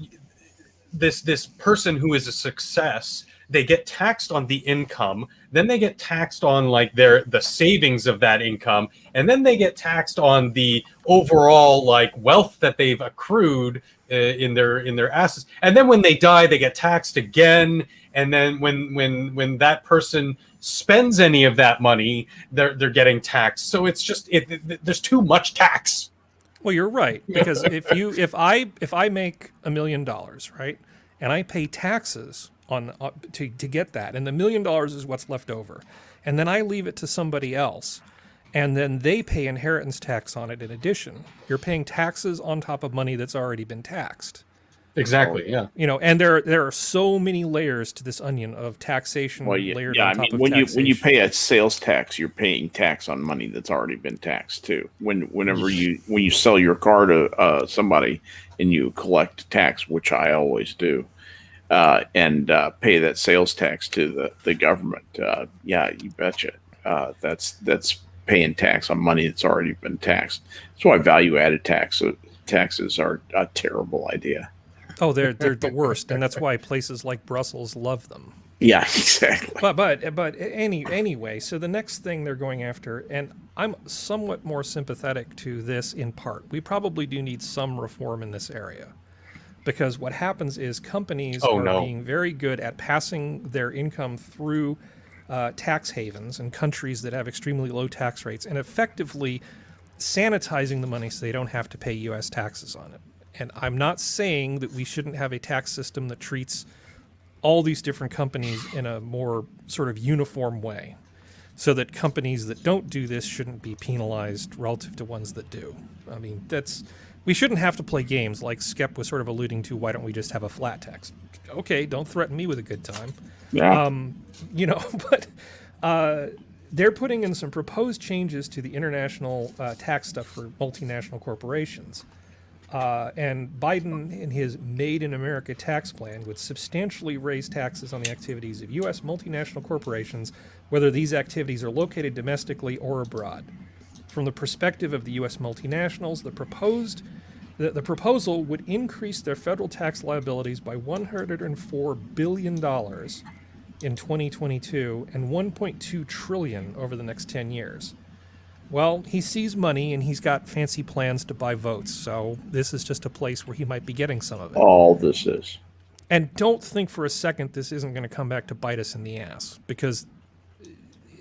this person who is a success, they get taxed on the income, then they get taxed on like the savings of that income, and then they get taxed on the overall like wealth that they've accrued in their assets. And then when they die, they get taxed again. And then when that person spends any of that money, they're getting taxed. So it's just there's too much tax. Well, you're right, because if I make $1 million, right, and I pay taxes on to get that, and the $1 million is what's left over, and then I leave it to somebody else, and then they pay inheritance tax on it in addition, you're paying taxes on top of money that's already been taxed. Exactly. Yeah. You know, and there are so many layers to this onion of taxation. Layered on top of taxation. When you pay a sales tax, you're paying tax on money that's already been taxed too. When you sell your car to somebody and you collect tax, which I always do, and pay that sales tax to the government. Yeah, you betcha. That's paying tax on money that's already been taxed. That's why value-added taxes are a terrible idea. Oh, they're the worst, and that's why places like Brussels love them. Yeah, exactly. But anyway, so the next thing they're going after, and I'm somewhat more sympathetic to this in part. We probably do need some reform in this area, because what happens is companies being very good at passing their income through tax havens and countries that have extremely low tax rates, and effectively sanitizing the money so they don't have to pay U.S. taxes on it. And I'm not saying that we shouldn't have a tax system that treats all these different companies in a more sort of uniform way, so that companies that don't do this shouldn't be penalized relative to ones that do. I mean, we shouldn't have to play games like Skep was sort of alluding to. Why don't we just have a flat tax? Okay, don't threaten me with a good time. Yeah. You know, but they're putting in some proposed changes to the international tax stuff for multinational corporations. And Biden, in his Made in America tax plan, would substantially raise taxes on the activities of U.S. multinational corporations, whether these activities are located domestically or abroad. From the perspective of the U.S. multinationals, the proposal would increase their federal tax liabilities by $104 billion in 2022 and $1.2 trillion over the next 10 years. Well, he sees money and he's got fancy plans to buy votes, so this is just a place where he might be getting some of it. All this is. And don't think for a second this isn't going to come back to bite us in the ass, because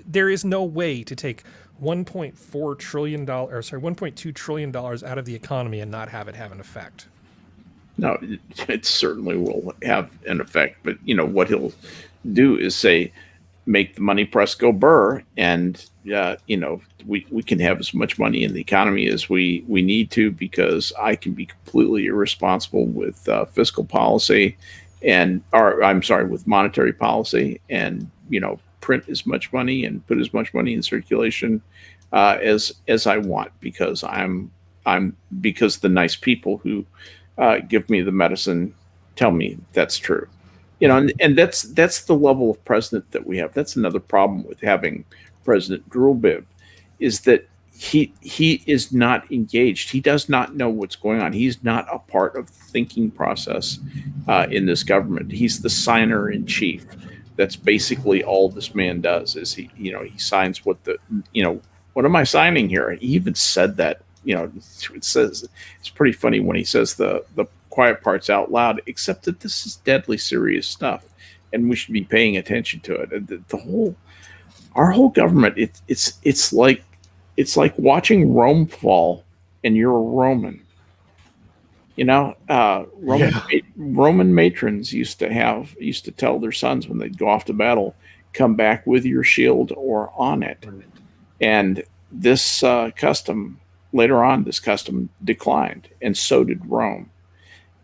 there is no way to take $1.4 trillion, or sorry, $1.2 trillion out of the economy and not have it have an effect. No, it certainly will have an effect. But, you know, what he'll do is say, make the money press go burr, and, you know, we can have as much money in the economy as we need to, because I can be completely irresponsible with fiscal policy with monetary policy, and, you know, print as much money and put as much money in circulation as I want, because because the nice people who give me the medicine tell me that's true. You know, and that's the level of president that we have. That's another problem with having President Drulbib, is that he is not engaged. He does not know what's going on. He's not a part of the thinking process in this government. He's the signer in chief. That's basically all this man does, is he signs what am I signing here? He even said that, you know, it says, it's pretty funny when he says the quiet parts out loud, except that this is deadly serious stuff and we should be paying attention to it. Our whole government, it's like watching Rome fall and you're a Roman. You know, Roman matrons used to tell their sons when they'd go off to battle, come back with your shield or on it. And this custom declined, and so did Rome.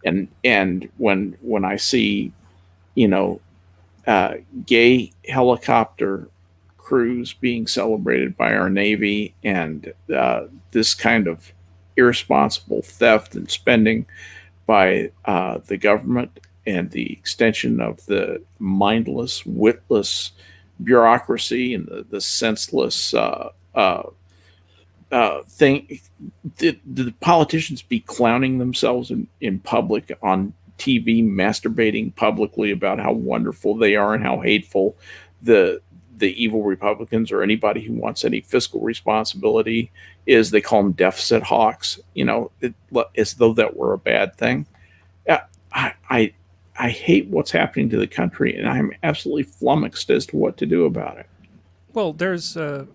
And when I see, you know, gay helicopter crews being celebrated by our Navy, and this kind of irresponsible theft and spending by the government, and the extension of the mindless, witless bureaucracy, and the senseless thing, the politicians be clowning themselves in public on TV, masturbating publicly about how wonderful they are and how hateful the evil Republicans, or anybody who wants any fiscal responsibility, is. They call them deficit hawks, you know, as though that were a bad thing. I hate what's happening to the country, and I'm absolutely flummoxed as to what to do about it. Well, it's the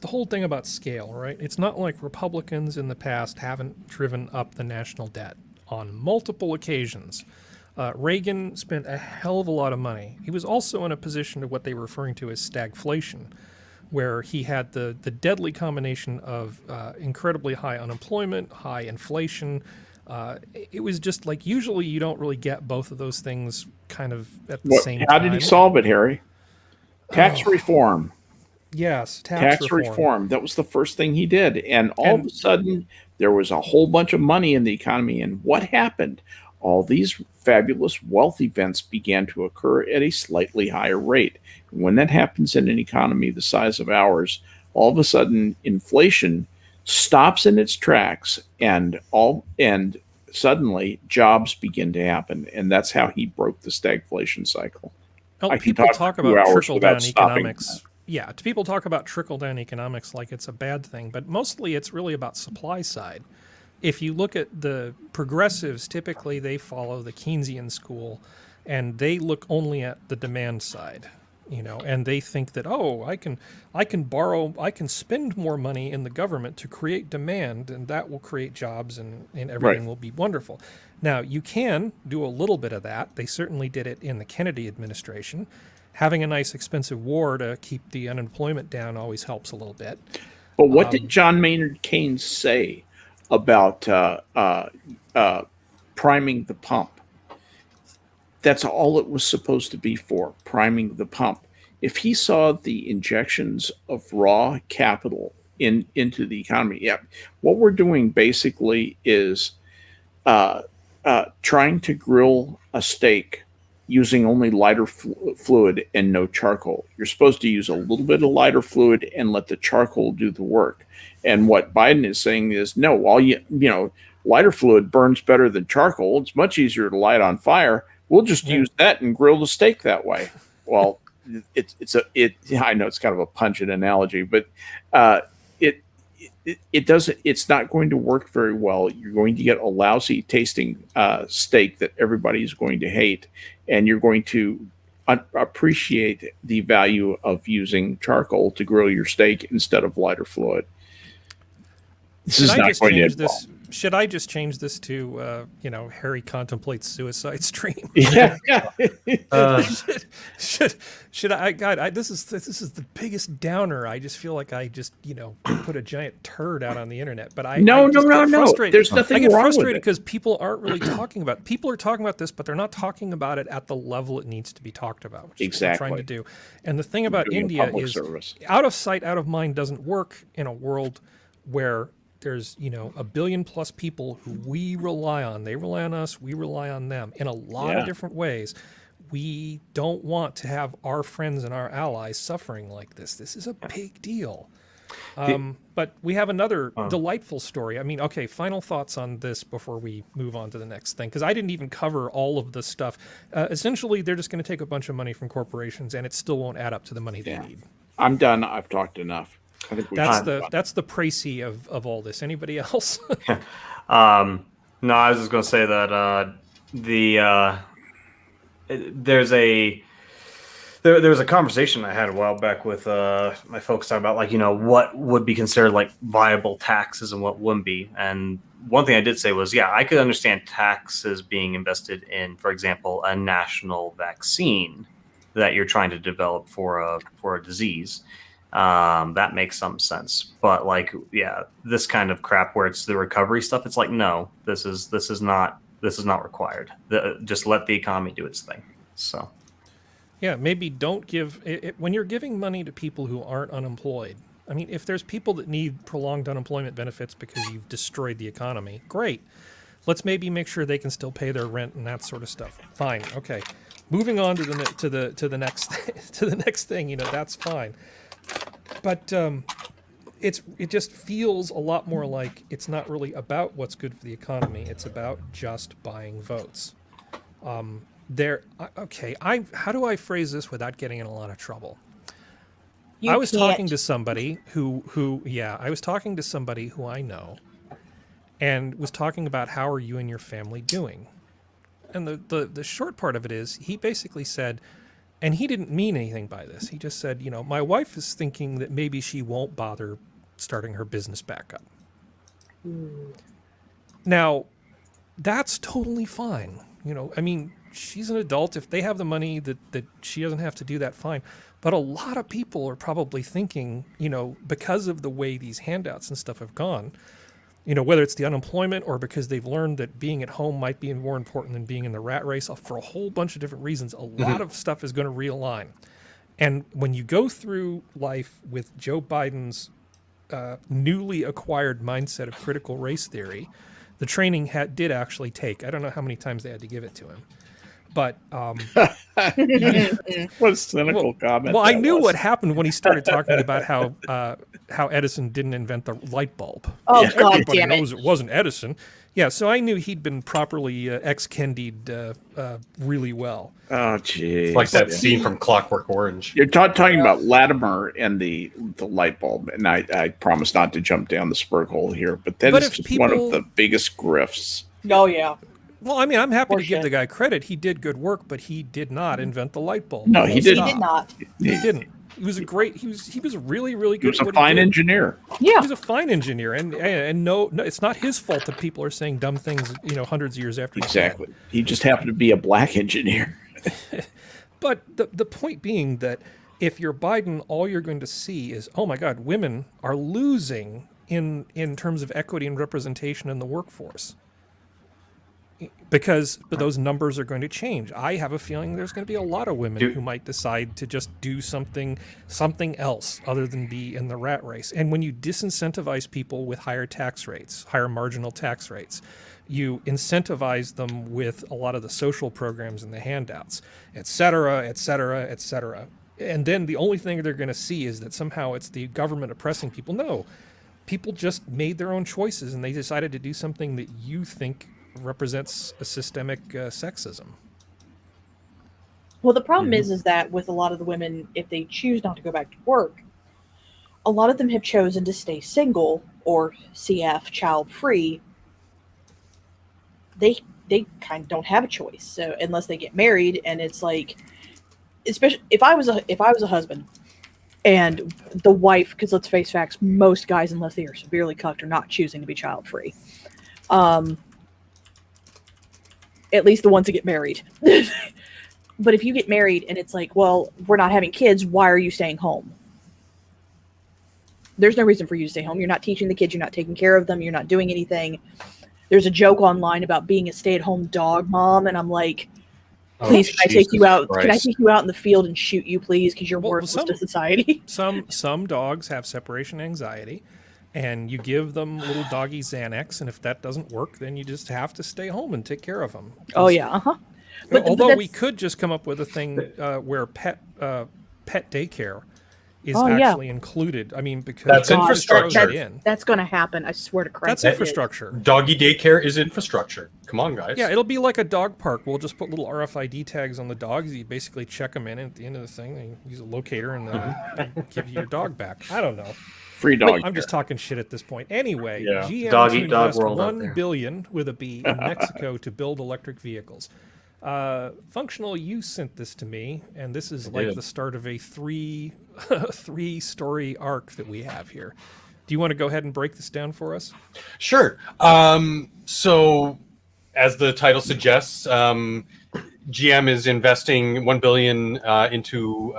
whole thing about scale, right? It's not like Republicans in the past haven't driven up the national debt on multiple occasions. Reagan spent a hell of a lot of money. He was also in a position of what they were referring to as stagflation, where he had the deadly combination of incredibly high unemployment, high inflation. It was just like, usually you don't really get both of those things kind of at the same time. How did he solve it, Harry? Tax reform. Yes, tax reform. That was the first thing he did. And all of a sudden, there was a whole bunch of money in the economy. And what happened? All these fabulous wealth events began to occur at a slightly higher rate. When that happens in an economy the size of ours, all of a sudden, inflation stops in its tracks, and suddenly jobs begin to happen. And that's how he broke the stagflation cycle. Well, people talk about trickle-down economics. Yeah, people talk about trickle-down economics like it's a bad thing, but mostly it's really about supply side. If you look at the progressives, typically they follow the Keynesian school, and they look only at the demand side, you know, and they think that, I can spend more money in the government to create demand, and that will create jobs, and everything will be wonderful. Now, you can do a little bit of that. They certainly did it in the Kennedy administration. Having a nice, expensive war to keep the unemployment down always helps a little bit. But what did John Maynard Keynes say about priming the pump? That's all it was supposed to be for, priming the pump. If he saw the injections of raw capital into the economy. Yeah, what we're doing basically is trying to grill a steak using only lighter fluid and no charcoal. You're supposed to use a little bit of lighter fluid and let the charcoal do the work. And what Biden is saying is, no, lighter fluid burns better than charcoal. It's much easier to light on fire. We'll just use that and grill the steak that way. Well, I know it's kind of a pungent analogy, but it doesn't. It's not going to work very well. You're going to get a lousy tasting steak that everybody is going to hate, and you're going to appreciate the value of using charcoal to grill your steak instead of lighter fluid. This is not going to end well. Should I just change this to, Harry contemplates suicide stream? Yeah. Should I? God, this is the biggest downer. I just feel like I just, put a giant turd out on the internet. But no. Frustrated. There's nothing I get wrong frustrated with it. because people aren't really talking about. People are talking about this, but they're not talking about it at the level it needs to be talked about. Which is what we're trying to do. And the thing about India is, out of sight, out of mind doesn't work in a world where there's, a billion plus people who we rely on. They rely on us. We rely on them in a lot of different ways. We don't want to have our friends and our allies suffering like this. This is a big deal. But we have another delightful story. I mean, okay, final thoughts on this before we move on to the next thing, because I didn't even cover all of the stuff. Essentially, they're just going to take a bunch of money from corporations, and it still won't add up to the money they need. I'm done. I've talked enough. I think that's the précis of all this. Anybody else? No, I was just going to say that there was a conversation I had a while back with my folks talking about what would be considered like viable taxes and what wouldn't be. And one thing I did say was, I could understand taxes being invested in, for example, a national vaccine that you're trying to develop for a disease. That makes some sense, but this kind of crap where it's the recovery stuff, it's like, no, this is not required. Just let the economy do its thing. So maybe don't give it when you're giving money to people who aren't unemployed. I mean, if there's people that need prolonged unemployment benefits because you've destroyed the economy, great. Let's maybe make sure they can still pay their rent and that sort of stuff. Fine, okay. Moving on to the next thing, that's fine. But it just feels a lot more like it's not really about what's good for the economy. It's about just buying votes. How do I phrase this without getting in a lot of trouble? I was talking to somebody who I know, and was talking about how are you and your family doing. And the short part of it is he basically said, and he didn't mean anything by this. He just said, my wife is thinking that maybe she won't bother starting her business back up. Now, that's totally fine. I mean, she's an adult. If they have the money that she doesn't have to do that, fine. But a lot of people are probably thinking, because of the way these handouts and stuff have gone, whether it's the unemployment or because they've learned that being at home might be more important than being in the rat race, for a whole bunch of different reasons, a lot of stuff is going to realign. And when you go through life with Joe Biden's newly acquired mindset of critical race theory, the training did actually take. I don't know how many times they had to give it to him. But what a cynical comment. Well, I knew what happened when he started talking about how Edison didn't invent the light bulb. Oh, God Everybody damn it. knows it wasn't Edison. Yeah, so I knew he'd been properly ex-Kendied really well. Oh, geez. It's like that scene from Clockwork Orange. You're talking about Latimer and the light bulb, and I promise not to jump down the spur hole here, but that is just one of the biggest grifts. Oh, yeah. Well, I mean, I'm happy to give the guy credit. He did good work, but he did not invent the light bulb. No, he did not. He didn't. He was he was really, really good. He was a fine engineer. Yeah. He was a fine engineer, and no, it's not his fault that people are saying dumb things, hundreds of years after. Exactly. He just happened to be a black engineer. But the point being that if you're Biden, all you're going to see is, oh my God, women are losing in terms of equity and representation in the workforce. Because those numbers are going to change. I have a feeling there's going to be a lot of women who might decide to just do something else other than be in the rat race. And when you disincentivize people with higher tax rates, higher marginal tax rates, you incentivize them with a lot of the social programs and the handouts, et cetera, et cetera, et cetera. And then the only thing they're going to see is that somehow it's the government oppressing people. No, people just made their own choices and they decided to do something that you think represents a systemic sexism. Well, the problem is that with a lot of the women, if they choose not to go back to work, a lot of them have chosen to stay single or CF child free. They kind of don't have a choice. So unless they get married, and it's like, especially if I was a husband and the wife, because let's face facts, most guys, unless they are severely cucked, are not choosing to be child free. At least the ones that get married. But if you get married and it's like, well, we're not having kids, why are you staying home? There's no reason for you to stay home. You're not teaching the kids. You're not taking care of them. You're not doing anything. There's a joke online about being a stay-at-home dog mom, and I'm like, please, can I take you out? Christ. Can I take you out in the field and shoot you, please? Because you're worthless to society. Some dogs have separation anxiety. And you give them little doggy Xanax, and if that doesn't work, then you just have to stay home and take care of them. Oh yeah, Although we could just come up with a thing where pet daycare is actually included. I mean, because that's infrastructure. That's going to happen. I swear to Christ. That's infrastructure. Doggy daycare is infrastructure. Come on, guys. Yeah, it'll be like a dog park. We'll just put little RFID tags on the dogs. You basically check them in, and at the end of the thing, they use a locator and give you your dog back. I don't know. Free dog. I'm just talking shit at this point. Anyway, Yeah. GM Dog to eat dog invest world out $1 there. billion with a B in Mexico to build electric vehicles. Functional, you sent this to me, and this is like the start of a three-story arc that we have here. Do you want to go ahead and break this down for us? Sure. So, as the title suggests, GM is investing $1 billion into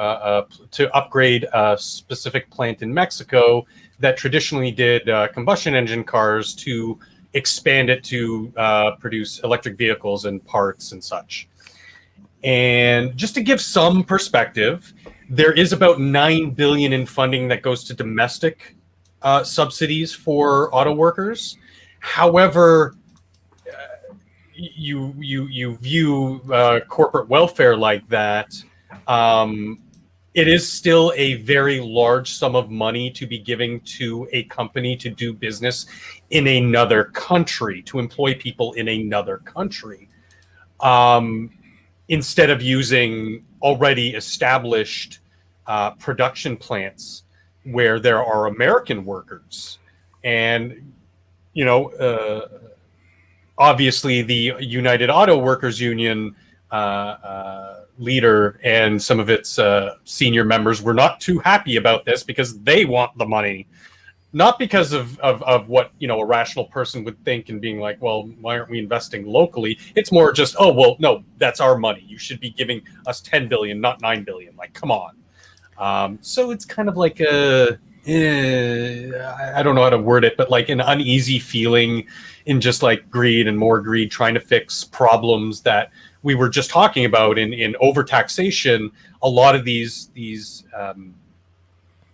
to upgrade a specific plant in Mexico that traditionally did combustion engine cars to expand it to produce electric vehicles and parts and such. And just to give some perspective, there is about $9 billion in funding that goes to domestic subsidies for auto workers. However, you view corporate welfare like that, it is still a very large sum of money to be giving to a company to do business in another country, to employ people in another country, instead of using already established production plants where there are American workers. And, you know, obviously, the United Auto Workers Union leader and some of its senior members were not too happy about this because they want the money, not because of what, you know, a rational person would think and being like, well, why aren't we investing locally? It's more just, oh, well, no, that's our money. You should be giving us 10 billion, not 9 billion. Like, come on. So it's kind of like I don't know how to word it, but like an uneasy feeling in just like greed and more greed, trying to fix problems that we were just talking about in overtaxation. A lot of these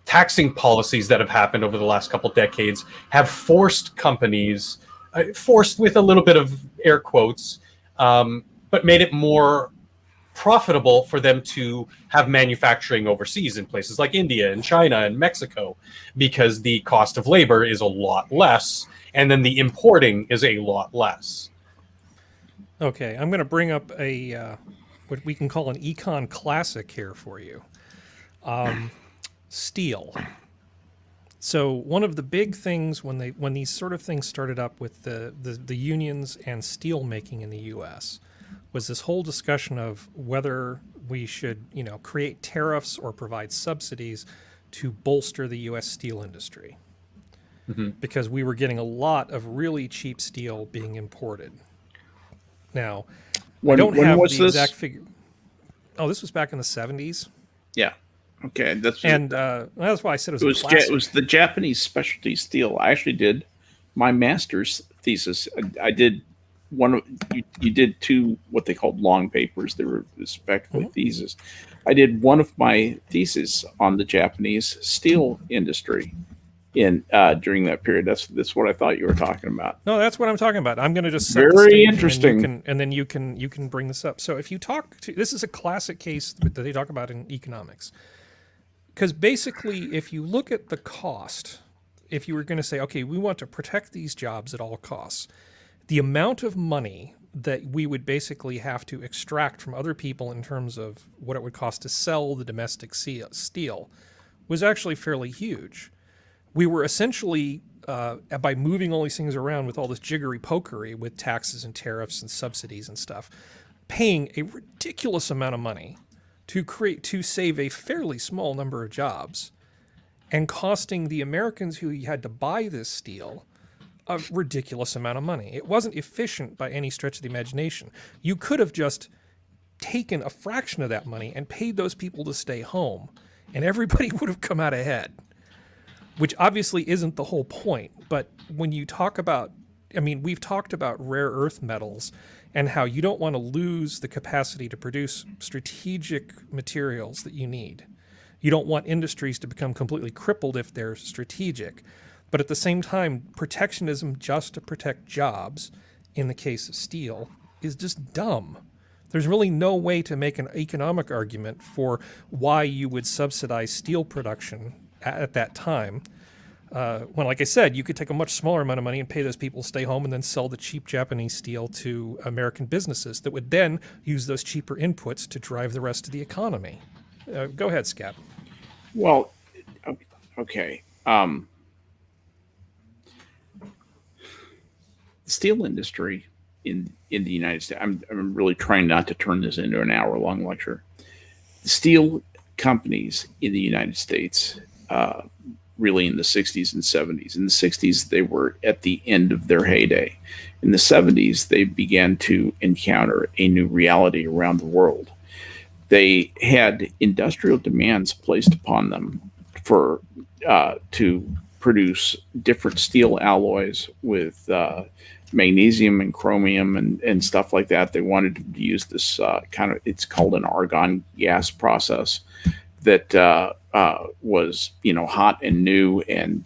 taxing policies that have happened over the last couple decades have forced companies, forced with a little bit of air quotes, but made it more profitable for them to have manufacturing overseas in places like India and China and Mexico, because the cost of labor is a lot less, and then the importing is a lot less. Okay, I'm going to bring up a what we can call an econ classic here for you. Steel. So one of the big things when these sort of things started up with the unions and steel making in the U.S. was this whole discussion of whether we should, you know, create tariffs or provide subsidies to bolster the U.S. steel industry, because we were getting a lot of really cheap steel being imported. Now, I don't have the exact figure. Oh, this was back in the 70s. Yeah. Okay. That's why I said it was a classic. It was the Japanese specialty steel. I actually did my master's thesis. I did you did two what they called long papers. They were effectively theses. I did one of my theses on the Japanese steel industry in during that period. That's what I thought you were talking about. No, that's what I'm talking about. I'm going to just set the Very stage, interesting. and then you can bring this up. So if you talk to, this is a classic case that they talk about in economics, because basically, if you look at the cost, if you were going to say, okay, we want to protect these jobs at all costs, the amount of money that we would basically have to extract from other people in terms of what it would cost to sell the domestic steel was actually fairly huge. We were essentially, by moving all these things around with all this jiggery pokery with taxes and tariffs and subsidies and stuff, paying a ridiculous amount of money to save a fairly small number of jobs, and costing the Americans who had to buy this steel a ridiculous amount of money. It wasn't efficient by any stretch of the imagination. You could have just taken a fraction of that money and paid those people to stay home, and everybody would have come out ahead, which obviously isn't the whole point. But when you talk about, I mean, we've talked about rare earth metals and how you don't want to lose the capacity to produce strategic materials that you need. You don't want industries to become completely crippled if they're strategic. But at the same time, protectionism just to protect jobs, in the case of steel, is just dumb. There's really no way to make an economic argument for why you would subsidize steel production at that time. When, like I said, you could take a much smaller amount of money and pay those people to stay home and then sell the cheap Japanese steel to American businesses that would then use those cheaper inputs to drive the rest of the economy. Go ahead, Skep. Well, okay. The steel industry in the United States, I'm really trying not to turn this into an hour-long lecture. The steel companies in the United States, really in the 60s and 70s. In the 60s, they were at the end of their heyday. In the 70s, they began to encounter a new reality around the world. They had industrial demands placed upon them for to produce different steel alloys with magnesium and chromium and stuff like that. They wanted to use this kind of, it's called an argon gas process that was, hot and new. And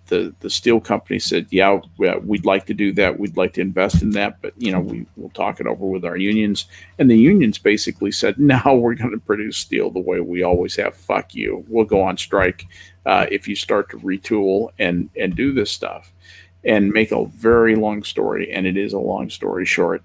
the steel company said, yeah, we'd like to do that. We'd like to invest in that. But, we'll talk it over with our unions. And the unions basically said, no, we're going to produce steel the way we always have. Fuck you. We'll go on strike if you start to retool and do this stuff. And make a very long story, and it is a long story short,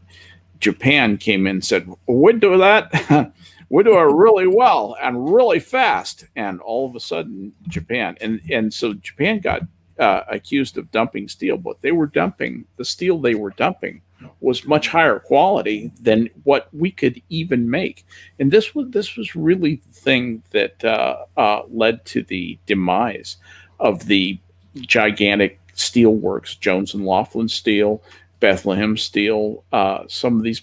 Japan came in and said, we'd do that. We do it really well and really fast. And all of a sudden, Japan, and so Japan got accused of dumping steel, but the steel they were dumping was much higher quality than what we could even make. And this was really the thing that led to the demise of the gigantic steel works, Jones and Laughlin Steel, Bethlehem Steel, some of these,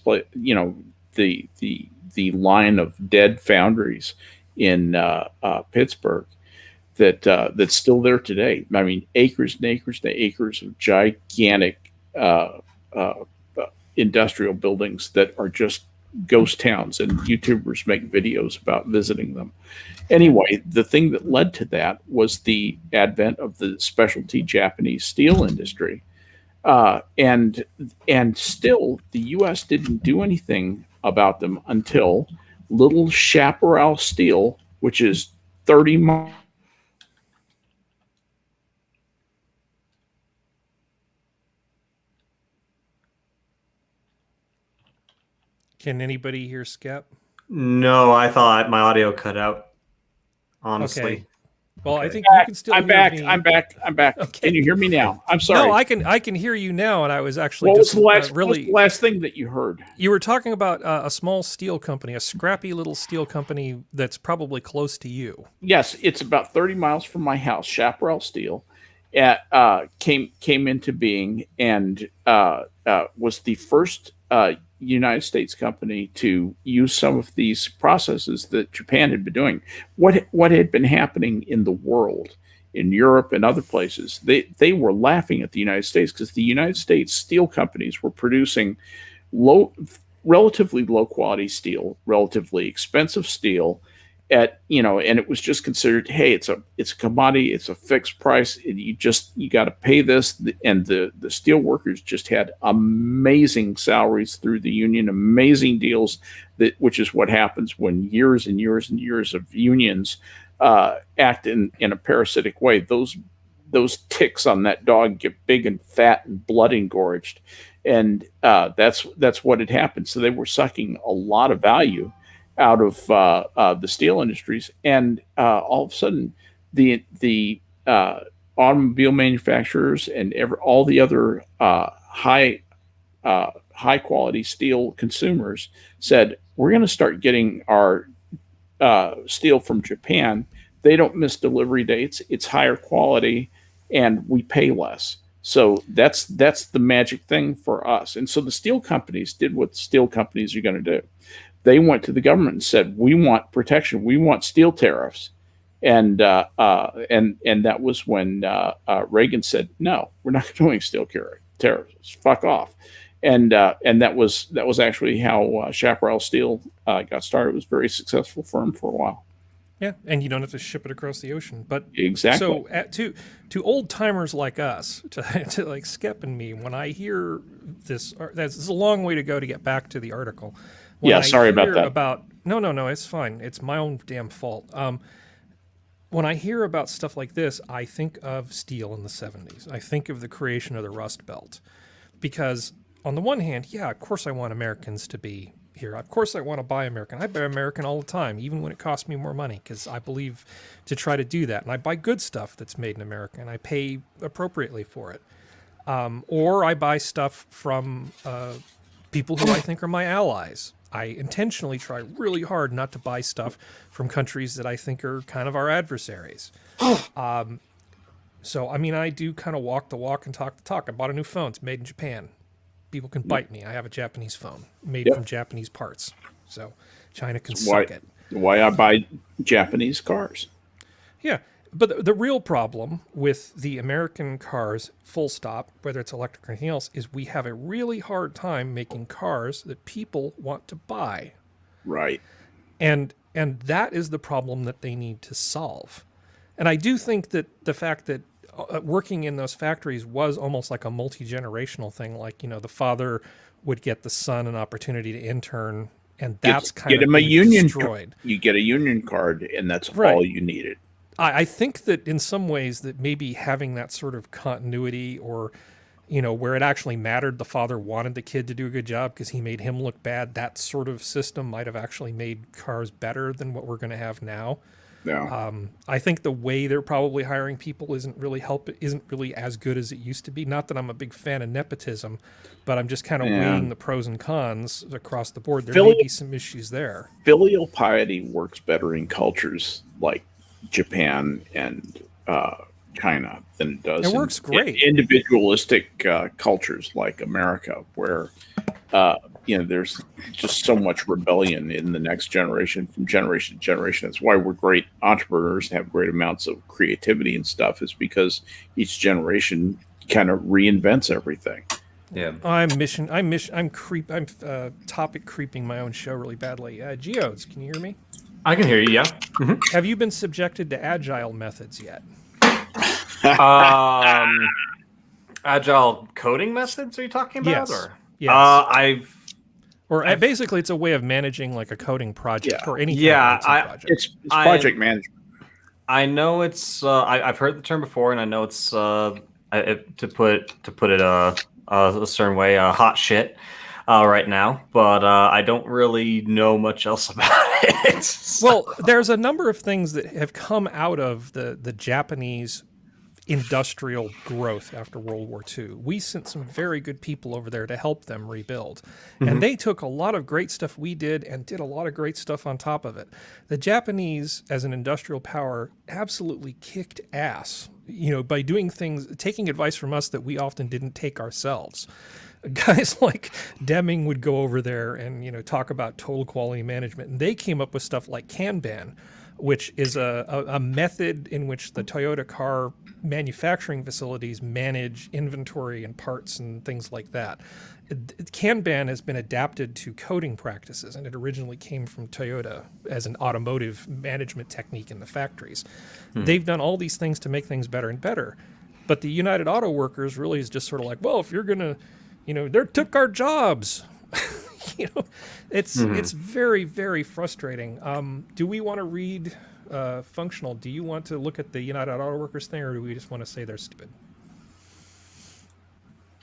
the line of dead foundries in Pittsburgh that's still there today. I mean, acres and acres and acres of gigantic industrial buildings that are just ghost towns, and YouTubers make videos about visiting them. Anyway, the thing that led to that was the advent of the specialty Japanese steel industry. And still, the U.S. didn't do anything about them until Little Chaparral Steel, which is 30 miles. Can anybody hear Skep? No, I thought my audio cut out. Honestly. Okay. Well, Okay. I think you can still I'm hear back. me. I'm back. Okay. Can you hear me now? I'm sorry. No, I can hear you now, and I was actually what was just the last, really. what was the last thing that you heard? You were talking about a small steel company, a scrappy little steel company that's probably close to you. Yes, it's about 30 miles from my house. Chaparral Steel came into being and was the first United States company to use some of these processes that Japan had been doing. What had been happening in the world in Europe and other places, they were laughing at the United States because the United States steel companies were producing relatively low quality steel, relatively expensive steel at, and it was just considered, hey, it's a commodity, it's a fixed price, and you got to pay this. And the steel workers just had amazing salaries through the union, amazing deals, which is what happens when years and years and years of unions act in a parasitic way. Those ticks on that dog get big and fat and blood engorged, and that's what had happened. So they were sucking a lot of value out of the steel industries, and all of a sudden, the automobile manufacturers and all the other high quality steel consumers said, we're going to start getting our steel from Japan. They don't miss delivery dates. It's higher quality, and we pay less. So that's the magic thing for us. And so the steel companies did what steel companies are going to do. They went to the government and said, we want protection. We want steel tariffs. And that was when Reagan said, no, we're not doing steel tariffs. Fuck off. And that was actually how Chaparral Steel got started. It was a very successful firm for a while. Yeah, and you don't have to ship it across the ocean. But exactly. So to old timers like us, to like Skep and me, when I hear this, that's a long way to go to get back to the article. Sorry about that. No, it's fine. It's my own damn fault. When I hear about stuff like this, I think of steel in the 70s. I think of the creation of the Rust Belt. Because on the one hand, yeah, of course I want Americans to be here. Of course I want to buy American. I buy American all the time, even when it costs me more money, because I believe to try to do that. And I buy good stuff that's made in America, and I pay appropriately for it. Or I buy stuff from people who I think are my allies. I intentionally try really hard not to buy stuff from countries that I think are kind of our adversaries. So, I mean, I do kind of walk the walk and talk the talk. I bought a new phone. It's made in Japan. People can bite me. I have a Japanese phone made from Japanese parts. So China can suck it. Why I buy Japanese cars. Yeah. But the real problem with the American cars, full stop, whether it's electric or anything else, is we have a really hard time making cars that people want to buy. Right. And that is the problem that they need to solve. And I do think that the fact that working in those factories was almost like a multi-generational thing. Like, the father would get the son an opportunity to intern, and that's kind of destroyed. You get a union card, and that's all you needed. I think that in some ways that maybe having that sort of continuity, or, where it actually mattered, the father wanted the kid to do a good job because he made him look bad, that sort of system might have actually made cars better than what we're going to have now. Yeah. I think the way they're probably hiring people isn't really as good as it used to be. Not that I'm a big fan of nepotism, but I'm just kind of weighing the pros and cons across the board. There may be some issues there. Filial piety works better in cultures like Japan and China than it does. It works great. Individualistic cultures like America, where there's just so much rebellion in the next generation, from generation to generation. That's why we're great entrepreneurs and have great amounts of creativity and stuff, is because each generation kind of reinvents everything. Yeah. I'm topic creeping my own show really badly. Geodes, can you hear me? I can hear you, yeah. Mm-hmm. Have you been subjected to agile methods yet? Agile coding methods are you talking about? Yes. Or? Yes. Basically, it's a way of managing like a coding project or any kind of project. It's project management. I know it's. I've heard the term before, and I know it's to put it a certain way, hot shit right now. But I don't really know much else about it. So. Well, there's a number of things that have come out of the Japanese industrial growth after World War II. We sent some very good people over there to help them rebuild. Mm-hmm. And they took a lot of great stuff we did and did a lot of great stuff on top of it. The Japanese, as an industrial power, absolutely kicked ass, by doing things, taking advice from us that we often didn't take ourselves. Guys like Deming would go over there and, talk about total quality management. And they came up with stuff like Kanban, which is a method in which the Toyota car manufacturing facilities manage inventory and parts and things like that. Kanban has been adapted to coding practices, and it originally came from Toyota as an automotive management technique in the factories. They've done all these things to make things better and better. But the United Auto Workers really is just sort of like, well, if you're going to, they took our jobs. It's very, very frustrating. Do we want to read functional? Do you want to look at the United Auto Workers thing, or do we just want to say they're stupid?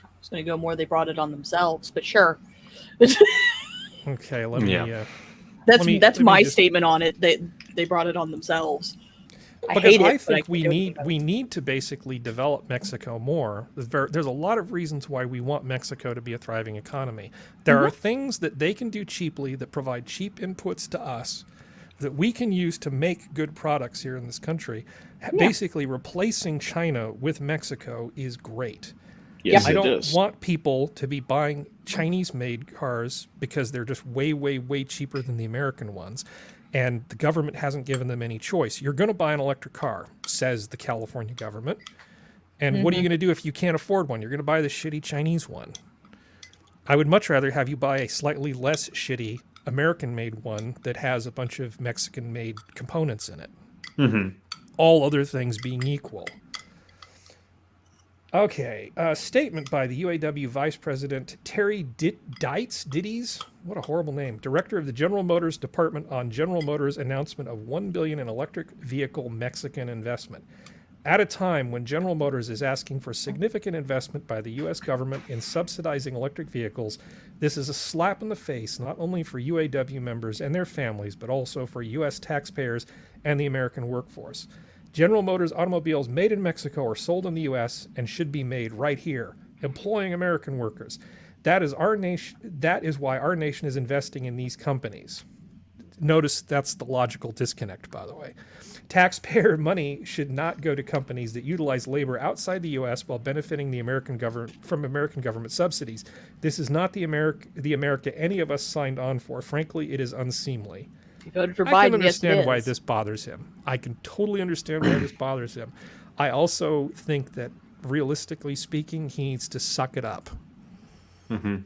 I was going to go more. They brought it on themselves, but sure. Okay, let me. That's my statement on it. They brought it on themselves. I think we need to basically develop Mexico more. There's a lot of reasons why we want Mexico to be a thriving economy. There are things that they can do cheaply that provide cheap inputs to us that we can use to make good products here in this country. Basically, replacing China with Mexico is great. Yes, I don't want people to be buying Chinese-made cars because they're just way, way, way cheaper than the American ones. And the government hasn't given them any choice. You're going to buy an electric car, says the California government. And what are you going to do if you can't afford one? You're going to buy the shitty Chinese one. I would much rather have you buy a slightly less shitty American-made one that has a bunch of Mexican-made components in it. All other things being equal. Okay, statement by the UAW Vice President Terry Dietz, what a horrible name, Director of the General Motors Department on General Motors' announcement of $1 billion in electric vehicle Mexican investment. At a time when General Motors is asking for significant investment by the U.S. government in subsidizing electric vehicles, this is a slap in the face not only for UAW members and their families, but also for U.S. taxpayers and the American workforce. General Motors automobiles made in Mexico are sold in the U.S. and should be made right here, employing American workers. That is why our nation is investing in these companies. Notice that's the logical disconnect, by the way. Taxpayer money should not go to companies that utilize labor outside the U.S. while benefiting the American government from American government subsidies. This is not the America any of us signed on for. Frankly, it is unseemly. He voted for Biden. I can understand why this bothers him. I can totally understand why this bothers him. I also think that, realistically speaking, he needs to suck it up. I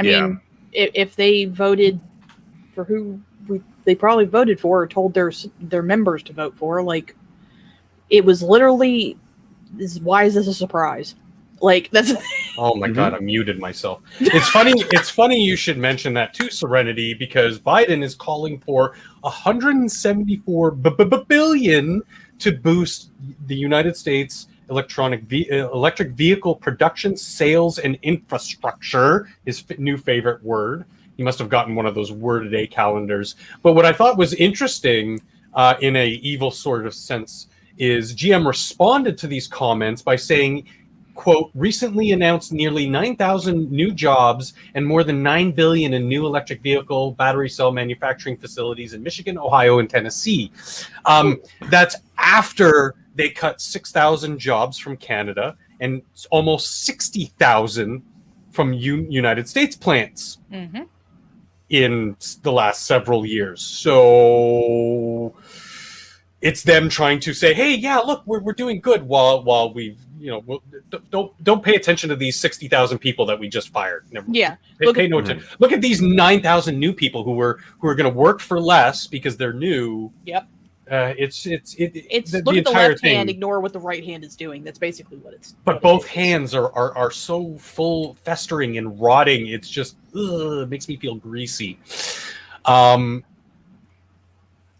mean, if they voted for who they probably voted for or told their members to vote for, like, it was literally, why is this a surprise? Like, that's... Oh my God, I muted myself. It's funny you should mention that too, Serenity, because Biden is calling for $174 billion to boost the United States electric vehicle production, sales, and infrastructure, his new favorite word. He must have gotten one of those word-a-day calendars. But what I thought was interesting in a evil sort of sense is GM responded to these comments by saying, quote, recently announced nearly 9,000 new jobs and more than $9 billion in new electric vehicle battery cell manufacturing facilities in Michigan, Ohio, and Tennessee. That's after they cut 6,000 jobs from Canada and almost 60,000 from United States plants in the last several years. So it's them trying to say, hey, yeah, look, we're doing good while we've, don't pay attention to these 60,000 people that we just fired. Pay no attention. Look at these 9,000 new people who are going to work for less because they're new. Yep. It's look at the left hand, ignore what the right hand is doing. That's basically what it's. But both hands are so full, festering and rotting. It's just it makes me feel greasy.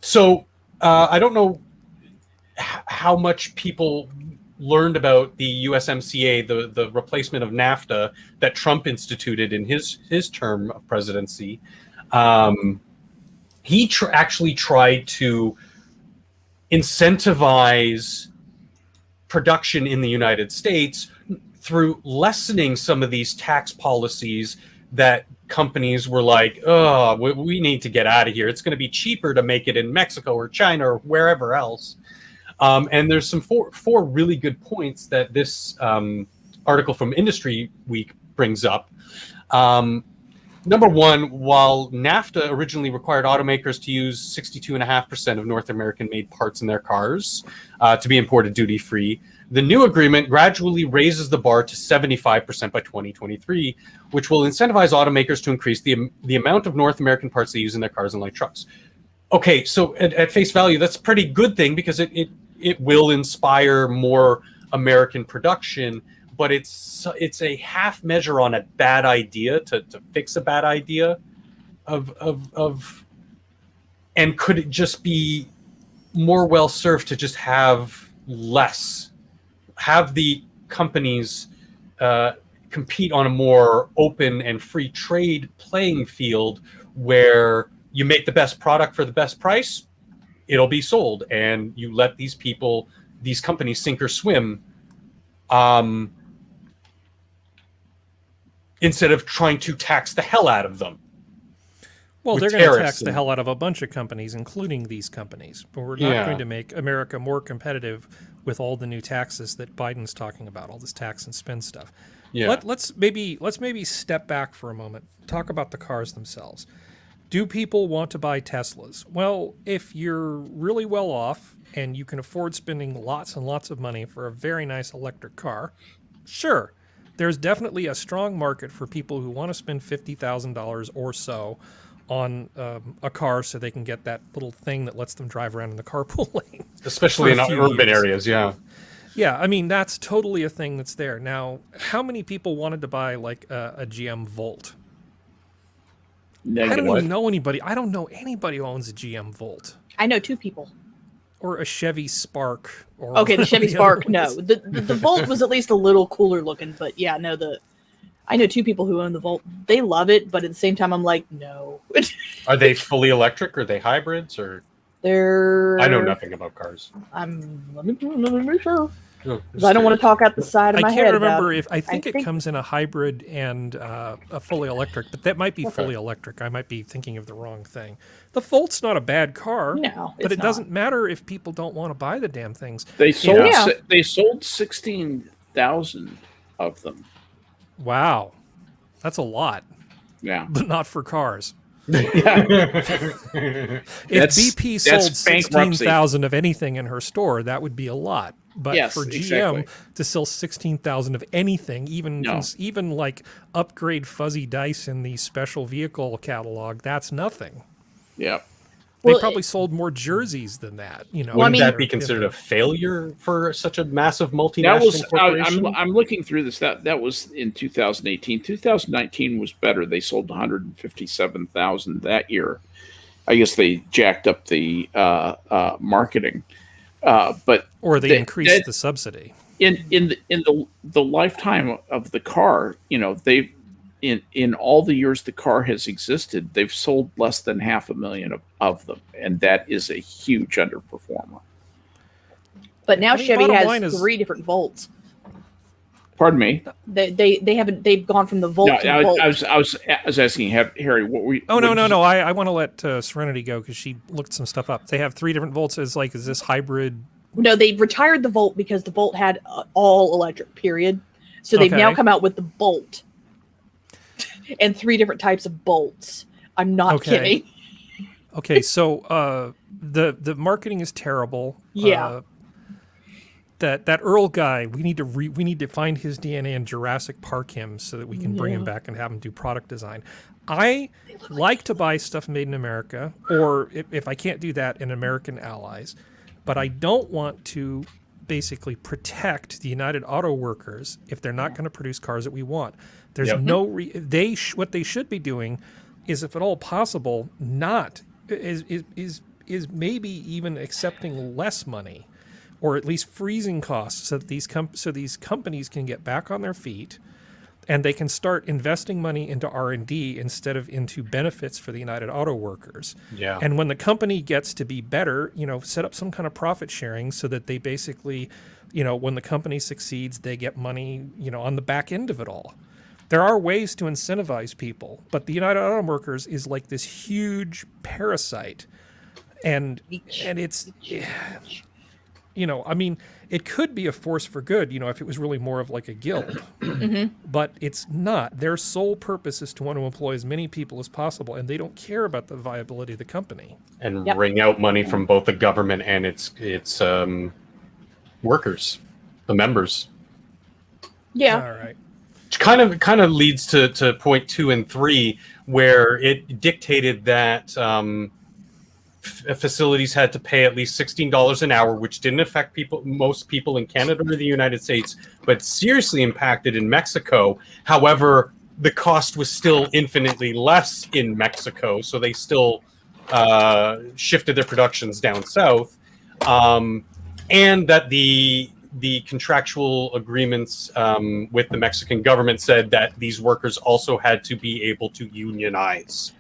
So I don't know how much people learned about the USMCA, the replacement of NAFTA that Trump instituted in his term of presidency. He actually tried to incentivize production in the United States through lessening some of these tax policies that companies were like, oh, we need to get out of here. It's going to be cheaper to make it in Mexico or China or wherever else. And there's some four really good points that this article from Industry Week brings up. Number one, while NAFTA originally required automakers to use 62.5% of North American-made parts in their cars to be imported duty-free, the new agreement gradually raises the bar to 75% by 2023, which will incentivize automakers to increase the amount of North American parts they use in their cars and light trucks. Okay, so at face value, that's a pretty good thing because it will inspire more American production, but it's a half measure on a bad idea to fix a bad idea and could it just be more well served to just have the companies compete on a more open and free trade playing field where you make the best product for the best price, it'll be sold, and you let these companies sink or swim, instead of trying to tax the hell out of them. Well, they're going to tax the hell out of a bunch of companies, including these companies. But we're not going to make America more competitive with all the new taxes that Biden's talking about, all this tax and spend stuff. Yeah. Let's maybe step back for a moment. Talk about the cars themselves. Do people want to buy Teslas? Well, if you're really well off and you can afford spending lots and lots of money for a very nice electric car, sure. There's definitely a strong market for people who want to spend $50,000 or so on a car so they can get that little thing that lets them drive around in the carpool lane. Especially in urban areas, yeah. Yeah, I mean, that's totally a thing that's there. Now, how many people wanted to buy like a GM Volt? I don't even know anybody. I don't know anybody who owns a GM Volt. I know 2 people. Or a Chevy Spark. Or okay, the Chevy Spark, no. The Volt was at least a little cooler looking, but yeah, no, I know 2 people who own the Volt. They love it, but at the same time, I'm like, no. Are they fully electric? Are they hybrids? Or I know nothing about cars. Let me make sure. Because I don't want to talk out the side of my head. I can't remember if I think it comes in a hybrid and a fully electric, but that might be fully electric. I might be thinking of the wrong thing. The Volt's not a bad car, but it doesn't matter if people don't want to buy the damn things. They sold 16,000 of them. Wow, that's a lot. Yeah, but not for cars. If BP sold 16,000 of anything in her store, that would be a lot. But for GM to sell 16,000 of anything, even like upgrade fuzzy dice in the special vehicle catalog, that's nothing. Yeah. They probably sold more jerseys than that. Wouldn't that be considered a failure for such a massive multinational corporation? I'm looking through this. That was in 2018. 2019 was better. They sold 157,000 that year. I guess they jacked up the marketing, or they increased the subsidy. In the lifetime of the car, they've in all the years the car has existed, they've sold less than 500,000 of them, and that is a huge underperformer. But now Chevy has 3 different Volts. Pardon me. They've gone from the Volt to the Volt. I was asking Harry, what were you? Oh no. I want to let Serenity go because she looked some stuff up. They have 3 different Volts. Is this hybrid? No, they retired the Volt because the Volt had all electric. Period. So they've now come out with the Bolt. And 3 different types of bolts. I'm not kidding. Okay, so the marketing is terrible. Yeah. That Earl guy, we need to find his DNA and Jurassic Park him so that we can bring him back and have him do product design. I like to buy stuff made in America, or if I can't do that, in American allies. But I don't want to basically protect the United Auto Workers if they're not going to produce cars that we want. There's what they should be doing is, if at all possible, is maybe even accepting less money, or at least freezing costs, so that these companies can get back on their feet, and they can start investing money into R&D instead of into benefits for the United Auto Workers. Yeah. And when the company gets to be better, set up some kind of profit sharing so that they basically, when the company succeeds, they get money, on the back end of it all. There are ways to incentivize people, but the United Auto Workers is like this huge parasite, and it's you know, I mean, it could be a force for good, you know, if it was really more of like a guild, but it's not. Their sole purpose is to want to employ as many people as possible, and they don't care about the viability of the company. And wring out money from both the government and its workers, the members. Yeah. All right. Which kind of leads to point 2 and 3, where it dictated that facilities had to pay at least $16 an hour, which didn't affect most people in Canada or the United States, but seriously impacted in Mexico. However, the cost was still infinitely less in Mexico, so they still shifted their productions down south, and that the contractual agreements with the Mexican government said that these workers also had to be able to unionize.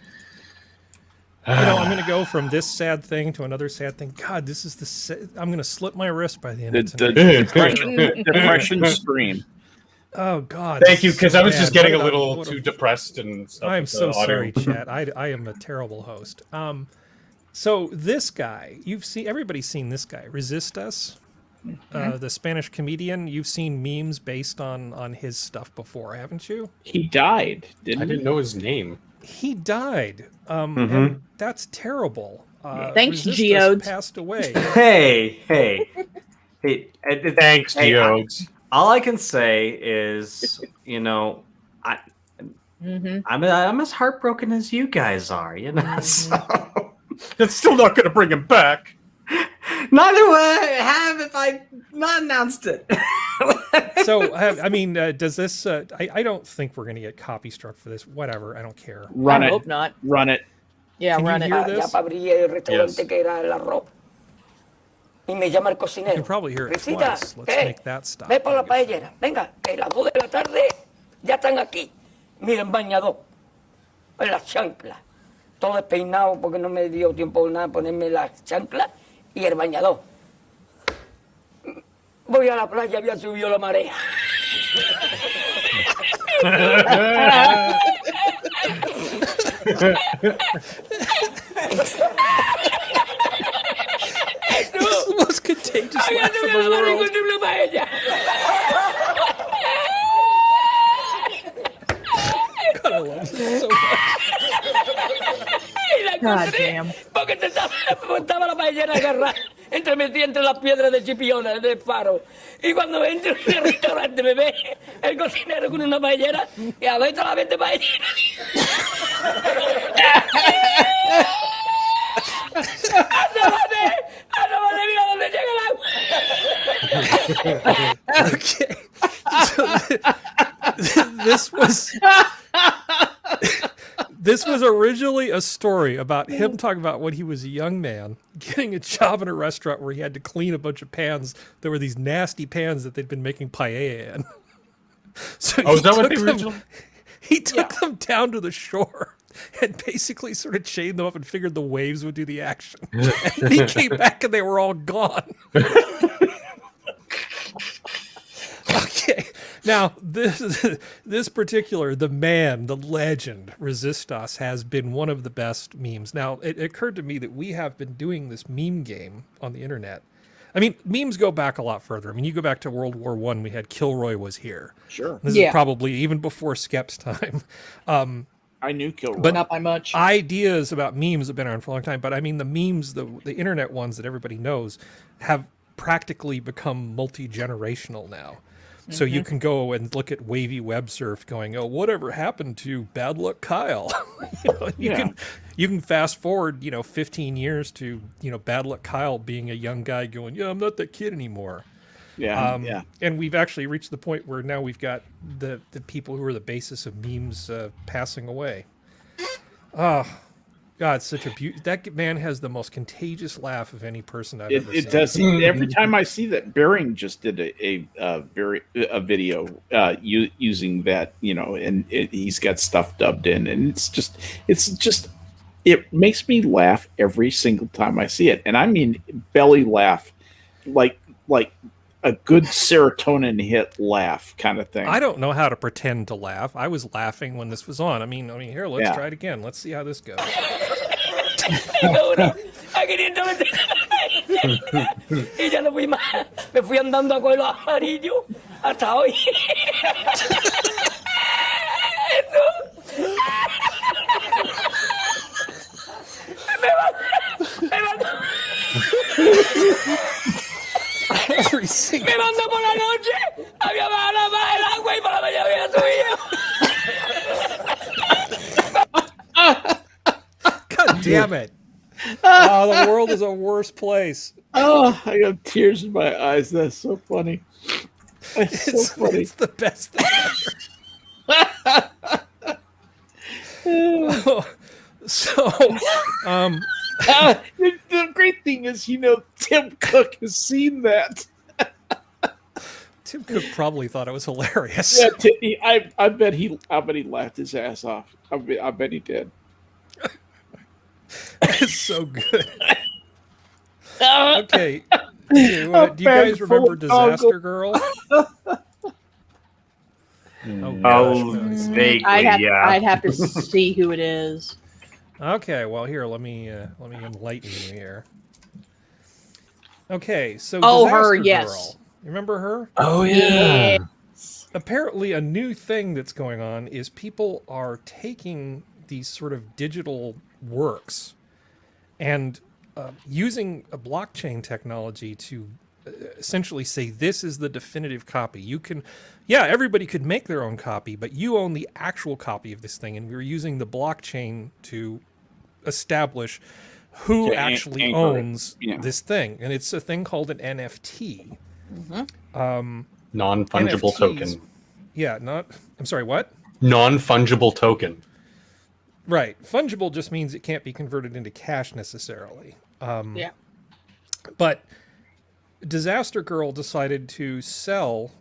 You know, I'm going to go from this sad thing to another sad thing. God, this is I'm going to slip my wrist by the end of The tonight. depression stream. Oh, God. Thank you, because I was just getting a What little too depressed and stuff. I'm with the so audio. sorry, chat. I am a terrible host. So this guy, everybody's seen this guy, Resist Us, the Spanish comedian. You've seen memes based on his stuff before, haven't you? He died, didn't I he? didn't know his name. He died. And that's terrible. Thanks, Resist Us Geodes. passed away. Hey. Thanks, Hey, Geodes. all I can say is, you know, I'm as heartbroken as you guys are, you know. So. That's still not going to bring him back. Neither would I have if I not announced it. So, I mean, does this? I don't think we're going to get copy struck for this. Whatever, I don't care. Run I it. hope not. Run it. Yeah, Can run you it. hear Ya this? abrí el restaurante que era el arroz. Y me llama el You cocinero. can probably hear it Risita, twice. Let's make that stop. ve por la paellera. Venga, que las 2 de la tarde ya están aquí. Miren, bañador. En las chanclas. Todo despeinado porque no me dio tiempo nada ponerme las chanclas y el bañador. Voy a la playa, había subido la marea. It's the most contagious Había laugh in subido the la marea y world. encontré una paella. God, I love this so much. Y la God encontré damn. porque estaba la paellera agarrada metida entre las piedras de Chipiona, del faro. Y cuando entro en el restaurante me ve el cocinero con una paellera y adentro la 20 paelleras. ¡Asómate, mira dónde llega el agua! Okay. So, this was originally a story about him talking about when he was a young man getting a job in a restaurant where he had to clean a bunch of pans. There were these nasty pans that they'd been making paella in. So Oh, is that what took the them- original? He took them down to the shore and basically sort of chained them up and figured the waves would do the action. And he came back and they were all gone. Okay, now this particular, the man, the legend, Resistas, has been one of the best memes. Now, it occurred to me that we have been doing this meme game on the internet. I mean, memes go back a lot further. I mean, you go back to World War I, we had Kilroy was here. Sure. This Yeah. is probably even before Skep's time. I knew Kilroy. But Not by much. ideas about memes have been around for a long time, but I mean the memes, the internet ones that everybody knows, have practically become multi-generational now. So you can go and look at wavy web surf going, oh, whatever happened to Bad Luck Kyle? You can fast forward, 15 years to, Bad Luck Kyle being a young guy going, yeah, I'm not that kid anymore. yeah. And we've actually reached the point where now we've got the people who are the basis of memes passing away. Oh, God, such a that man has the most contagious laugh of any person I've ever seen. It does. Every time I see that, Bering just did a video using that, and he's got stuff dubbed in, and it's just it makes me laugh every single time I see it, and I mean belly laugh, like a good serotonin hit laugh kind of thing. I don't know how to pretend to laugh. I was laughing when this was on. I mean, here, let's try it again. Let's see how this goes. Hay 520. Y ya no fui más. Me fui andando con los amarillos hasta hoy. Every single Me mandó por la noche. Había bajado la baja el agua y por la mañana había subido. God damn it. Oh, the world is a worse place. Oh, I got tears in my eyes. That's so funny. That's so funny. It's the best thing ever. So, the great thing is, Tim Cook has seen that. Tim Cook probably thought it was hilarious. Yeah, I bet he laughed his ass off. I bet he did. It's so good. Okay. Do you guys remember Disaster Girl? Vaguely, I'd have to see who it is. Okay, well here, let me enlighten you here. Okay, so her, Disaster yes. Girl. Remember her? Oh yeah. Apparently a new thing that's going on is people are taking these sort of digital works and using a blockchain technology to essentially say this is the definitive copy. You can, everybody could make their own copy, but you own the actual copy of this thing, and we're using the blockchain to establish who actually owns this thing. And it's a thing called an NFT. Non-fungible NFTs, token. Yeah, I'm sorry, what? Non-fungible token. Right. Fungible just means it can't be converted into cash necessarily. But Disaster Girl decided to sell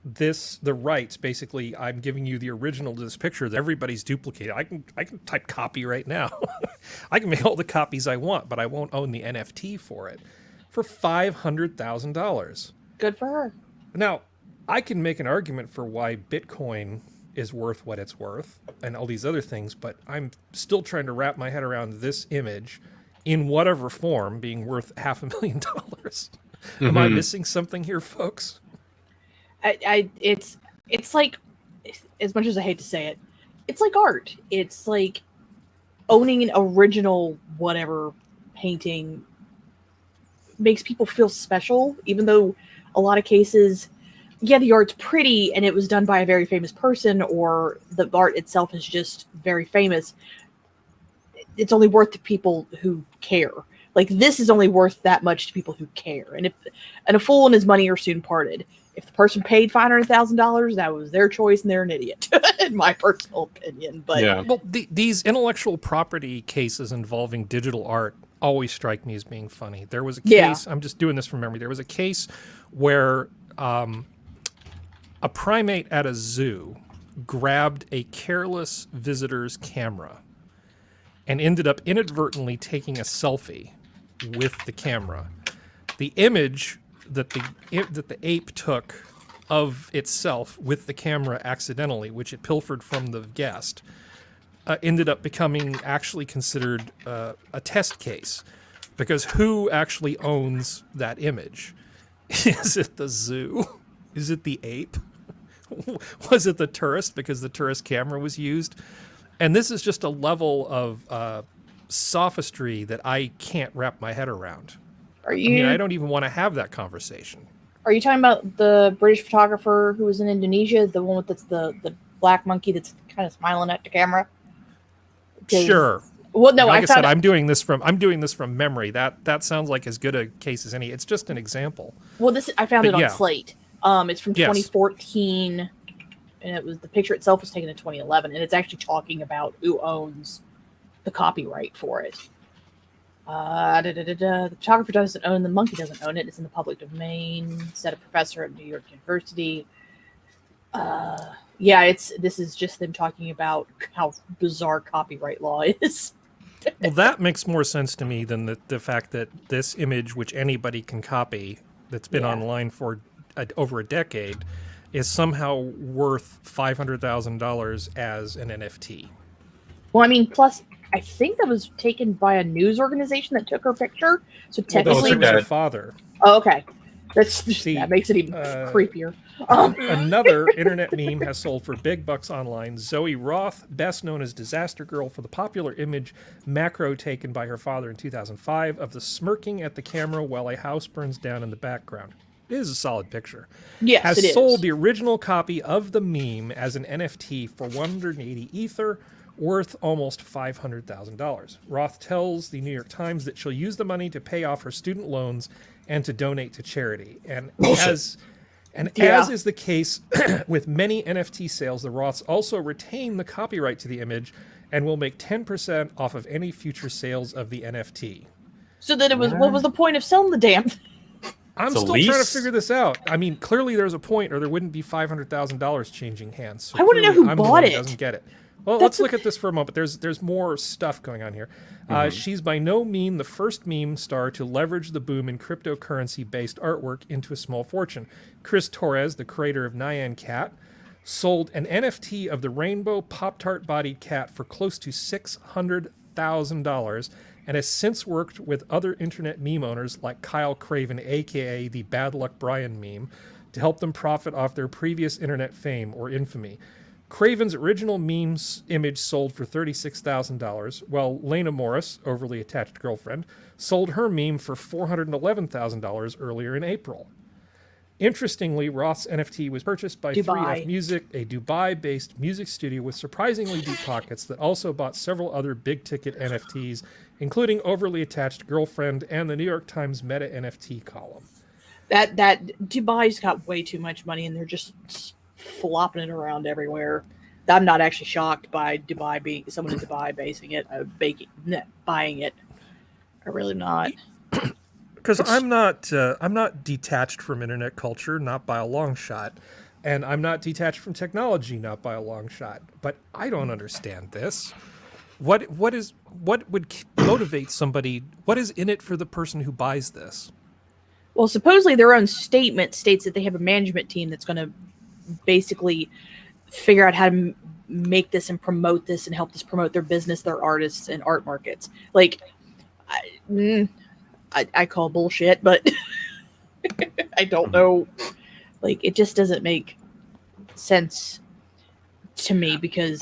the rights. Basically, I'm giving you the original to this picture that everybody's duplicated. I can type copy right now. I can make all the copies I want, but I won't own the NFT for it for $500,000. Good for her. Now, I can make an argument for why Bitcoin is worth what it's worth and all these other things, but I'm still trying to wrap my head around this image in whatever form being worth $500,000. Am I missing something here, folks? It's like, as much as I hate to say it, it's like art. It's like owning an original whatever painting makes people feel special, even though a lot of cases, the art's pretty and it was done by a very famous person, or the art itself is just very famous. It's only worth to people who care. Like, this is only worth that much to people who care. And a fool and his money are soon parted. If the person paid $500,000, that was their choice, and they're an idiot, in my personal opinion. But well, these intellectual property cases involving digital art always strike me as being funny. There was a case. I'm just doing this from memory. There was a case where a primate at a zoo grabbed a careless visitor's camera and ended up inadvertently taking a selfie with the camera. The image that the ape took of itself with the camera accidentally, which it pilfered from the guest, ended up becoming actually considered a test case, because who actually owns that image? Is it the zoo? Is it the ape? Was it the tourist, because the tourist camera was used? And this is just a level of sophistry that I can't wrap my head around. I don't even want to have that conversation. Are you talking about the British photographer who was in Indonesia, the one that's the black monkey that's kind of smiling at the camera? Sure. Well, no, like I said, I'm doing this from memory. That sounds like as good a case as any. It's just an example. Well, I found it on Slate. It's from 2014, and the picture itself was taken in 2011, and it's actually talking about who owns the copyright for it. The photographer doesn't own the monkey, doesn't own it. It's in the public domain. Said a professor at New York University. This is just them talking about how bizarre copyright law is. Well, that makes more sense to me than the fact that this image, which anybody can copy, that's been online for over a decade, is somehow worth $500,000 as an NFT. Well, I mean, plus I think that was taken by a news organization that took her picture. So Well, those technically, it was her father. oh, okay, See, that makes it even creepier. Another internet meme has sold for big bucks online. Zoe Roth, best known as Disaster Girl, for the popular image macro taken by her father in 2005 of the smirking at the camera while a house burns down in the background. It is a solid picture. Yes, has it is. sold the original copy of the meme as an NFT for 180 Ether, worth almost $500,000. Roth tells the New York Times that she'll use the money to pay off her student loans and to donate to charity. And as is the case with many NFT sales, the Roths also retain the copyright to the image and will make 10% off of any future sales of the NFT. So then it was, what was the point of selling the damn thing? I'm still trying to figure this out. I mean, clearly there's a point, or there wouldn't be $500,000 changing hands. So I want to know who bought it. Doesn't get it. Well, let's look at this for a moment. There's more stuff going on here. She's by no means the first meme star to leverage the boom in cryptocurrency-based artwork into a small fortune. Chris Torres, the creator of Nyan Cat, sold an NFT of the rainbow Poptart-bodied cat for close to $600,000 and has since worked with other internet meme owners like Kyle Craven, a.k.a. the Bad Luck Brian meme, to help them profit off their previous internet fame or infamy. Craven's original meme's image sold for $36,000, while Lena Morris, overly attached girlfriend, sold her meme for $411,000 earlier in April. Interestingly, Roth's NFT was purchased by 3F Music, a Dubai-based music studio with surprisingly deep pockets that also bought several other big-ticket NFTs, including Overly Attached Girlfriend and the New York Times Meta NFT column. That Dubai's got way too much money, and they're just flopping it around everywhere. I'm not actually shocked by Dubai being someone in Dubai buying it. I really not. Because I'm not detached from internet culture, not by a long shot, and I'm not detached from technology, not by a long shot. But I don't understand this. What would motivate somebody? What is in it for the person who buys this? Well, supposedly their own statement states that they have a management team that's going to basically figure out how to make this and promote this and help this promote their business, their artists, and art markets. Like, I call bullshit, but I don't know. Like, it just doesn't make sense to me because,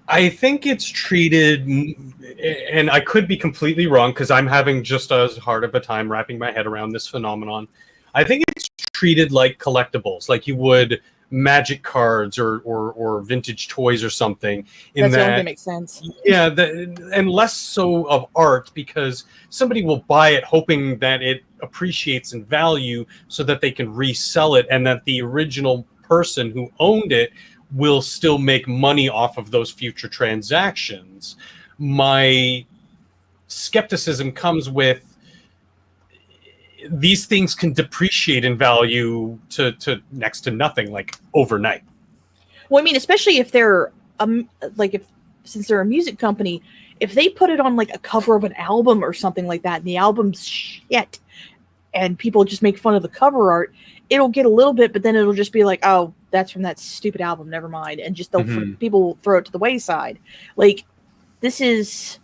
I think it's treated, and I could be completely wrong because I'm having just as hard of a time wrapping my head around this phenomenon. I think it's treated like collectibles, like you would magic cards or vintage toys or something. That's the only thing that makes sense. Yeah, and less so of art because somebody will buy it hoping that it appreciates in value so that they can resell it and that the original person who owned it will still make money off of those future transactions. My skepticism comes with these things can depreciate in value to next to nothing, like overnight. Well, I mean, especially if they're since they're a music company, if they put it on like a cover of an album or something like that, and the album's shit, and people just make fun of the cover art, it'll get a little bit, but then it'll just be like, oh, that's from that stupid album, never mind, and just people throw it to the wayside. Like, this is.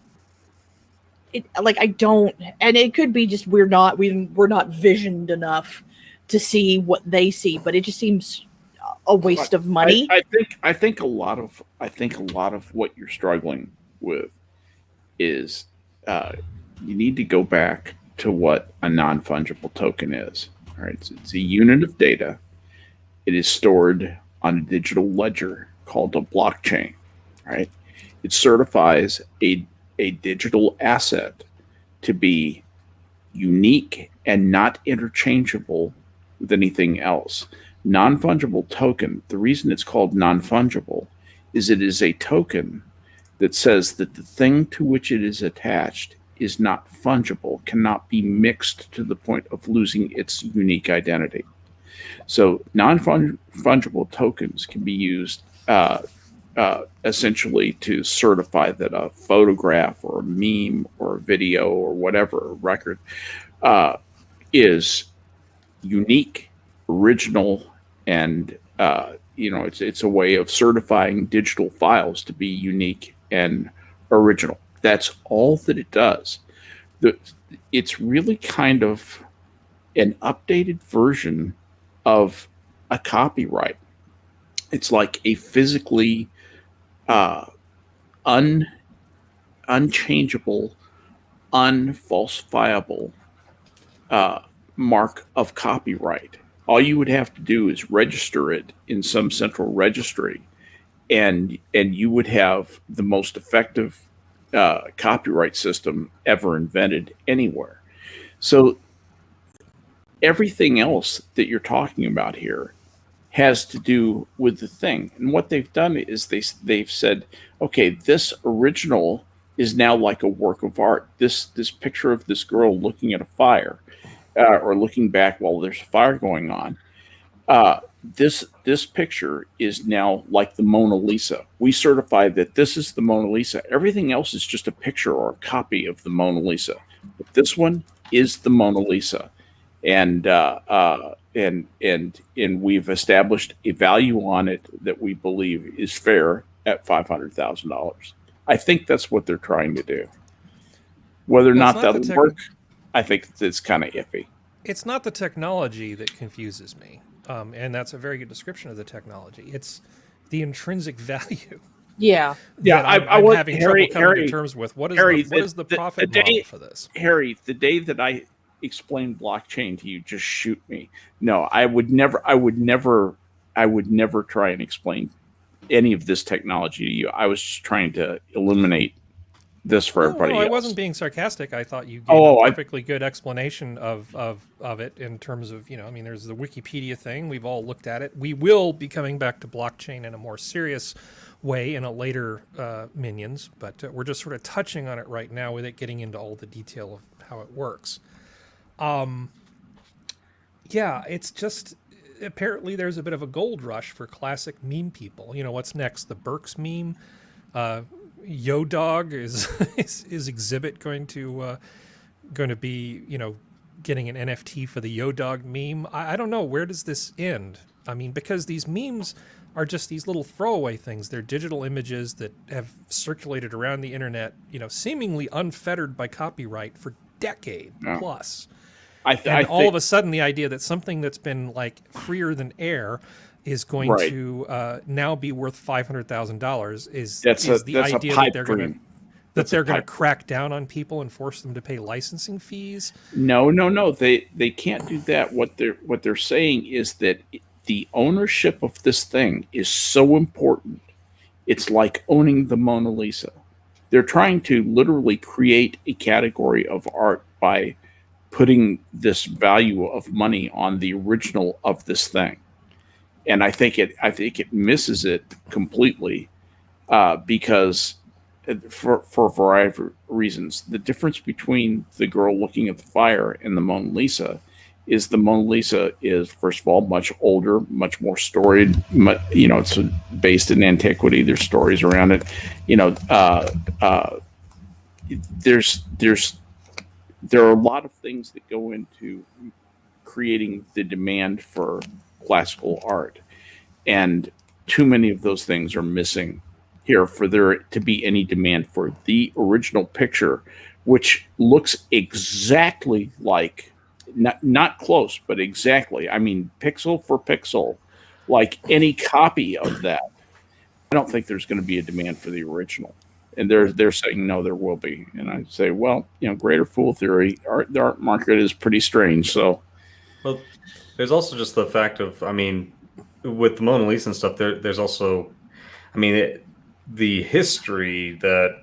I don't, and it could be just we're not visioned enough to see what they see, but it just seems a waste of money. I think a lot of what you're struggling with is you need to go back to what a non-fungible token is. All right, so it's a unit of data. It is stored on a digital ledger called a blockchain. Right, it certifies a digital asset to be unique and not interchangeable with anything else. Non-fungible token, the reason it's called non-fungible is it is a token that says that the thing to which it is attached is not fungible, cannot be mixed to the point of losing its unique identity. So non-fungible tokens can be used essentially to certify that a photograph or a meme or a video or whatever, a record, is unique, original, and it's a way of certifying digital files to be unique and original. That's all that it does. It's really kind of an updated version of a copyright. It's like a physically unchangeable, unfalsifiable mark of copyright. All you would have to do is register it in some central registry, and you would have the most effective copyright system ever invented anywhere. So everything else that you're talking about here has to do with the thing. And what they've done is they've said, okay, this original is now like a work of art. This picture of this girl looking at a fire, or looking back while there's a fire going on. This picture is now like the Mona Lisa. We certify that this is the Mona Lisa. Everything else is just a picture or a copy of the Mona Lisa. But this one is the Mona Lisa, and we've established a value on it that we believe is fair at $500,000. I think that's what they're trying to do. Whether or not that'll work, I think it's kind of iffy. It's not the technology that confuses me, and that's a very good description of the technology. It's the intrinsic value. Yeah. Yeah, I'm having trouble coming to terms with. What is the profit model for this? Harry, the day that I explain blockchain to you, just shoot me. No, I would never try and explain any of this technology to you. I was just trying to eliminate this for everybody else. I wasn't being sarcastic. I thought you gave a perfectly good explanation of it in terms of, there's the Wikipedia thing. We've all looked at it. We will be coming back to blockchain in a more serious way in a later Minions, but we're just sort of touching on it right now without getting into all the detail of how it works. It's just apparently there's a bit of a gold rush for classic meme people. What's next? The Burks meme. Yo Dog is Exhibit going to be getting an NFT for the Yo Dog meme. I don't know, where does this end? I mean, because these memes are just these little throwaway things. They're digital images that have circulated around the internet, seemingly unfettered by copyright for decade plus. All of a sudden, the idea that something that's been like freer than air is going to now be worth $500,000 is the idea that they're going to crack down on people and force them to pay licensing fees. No. They can't do that. What they're saying is that the ownership of this thing is so important. It's like owning the Mona Lisa. They're trying to literally create a category of art by putting this value of money on the original of this thing. And I think it misses it completely because for a variety of reasons. The difference between the girl looking at the fire and the Mona Lisa is the Mona Lisa is, first of all, much older, much more storied. It's based in antiquity. There's stories around it. There are a lot of things that go into creating the demand for classical art, and too many of those things are missing here for there to be any demand for the original picture, which looks exactly like, not close, but exactly, pixel for pixel, like any copy of that. I don't think there's going to be a demand for the original. And they're saying, no, there will be. And I say, well, greater fool theory, the art market is pretty strange. So, well, there's also just the fact of, with the Mona Lisa and stuff, there's also, the history that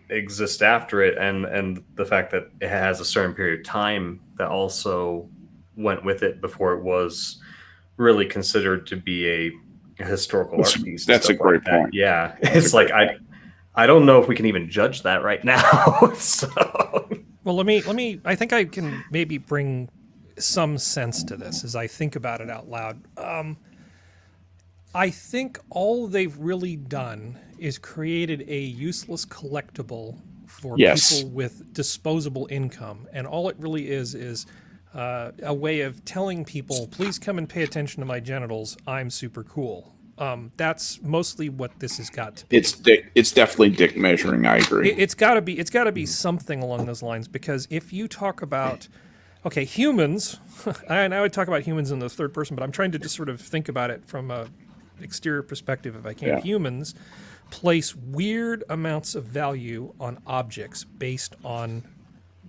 exists after it, and the fact that it has a certain period of time that also went with it before it was really considered to be a historical art piece. That's a great point. Yeah, it's like I don't know if we can even judge that right now. So, well, let me. I think I can maybe bring some sense to this as I think about it out loud. I think all they've really done is created a useless collectible for people with disposable income, and all it really is a way of telling people, please come and pay attention to my genitals. I'm super cool. That's mostly what this has got to be. It's definitely dick measuring. I agree. It's got to be something along those lines, because if you talk about, okay, humans, and I would talk about humans in the third person, but I'm trying to just sort of think about it from a exterior perspective if I can. Yeah. Humans place weird amounts of value on objects based on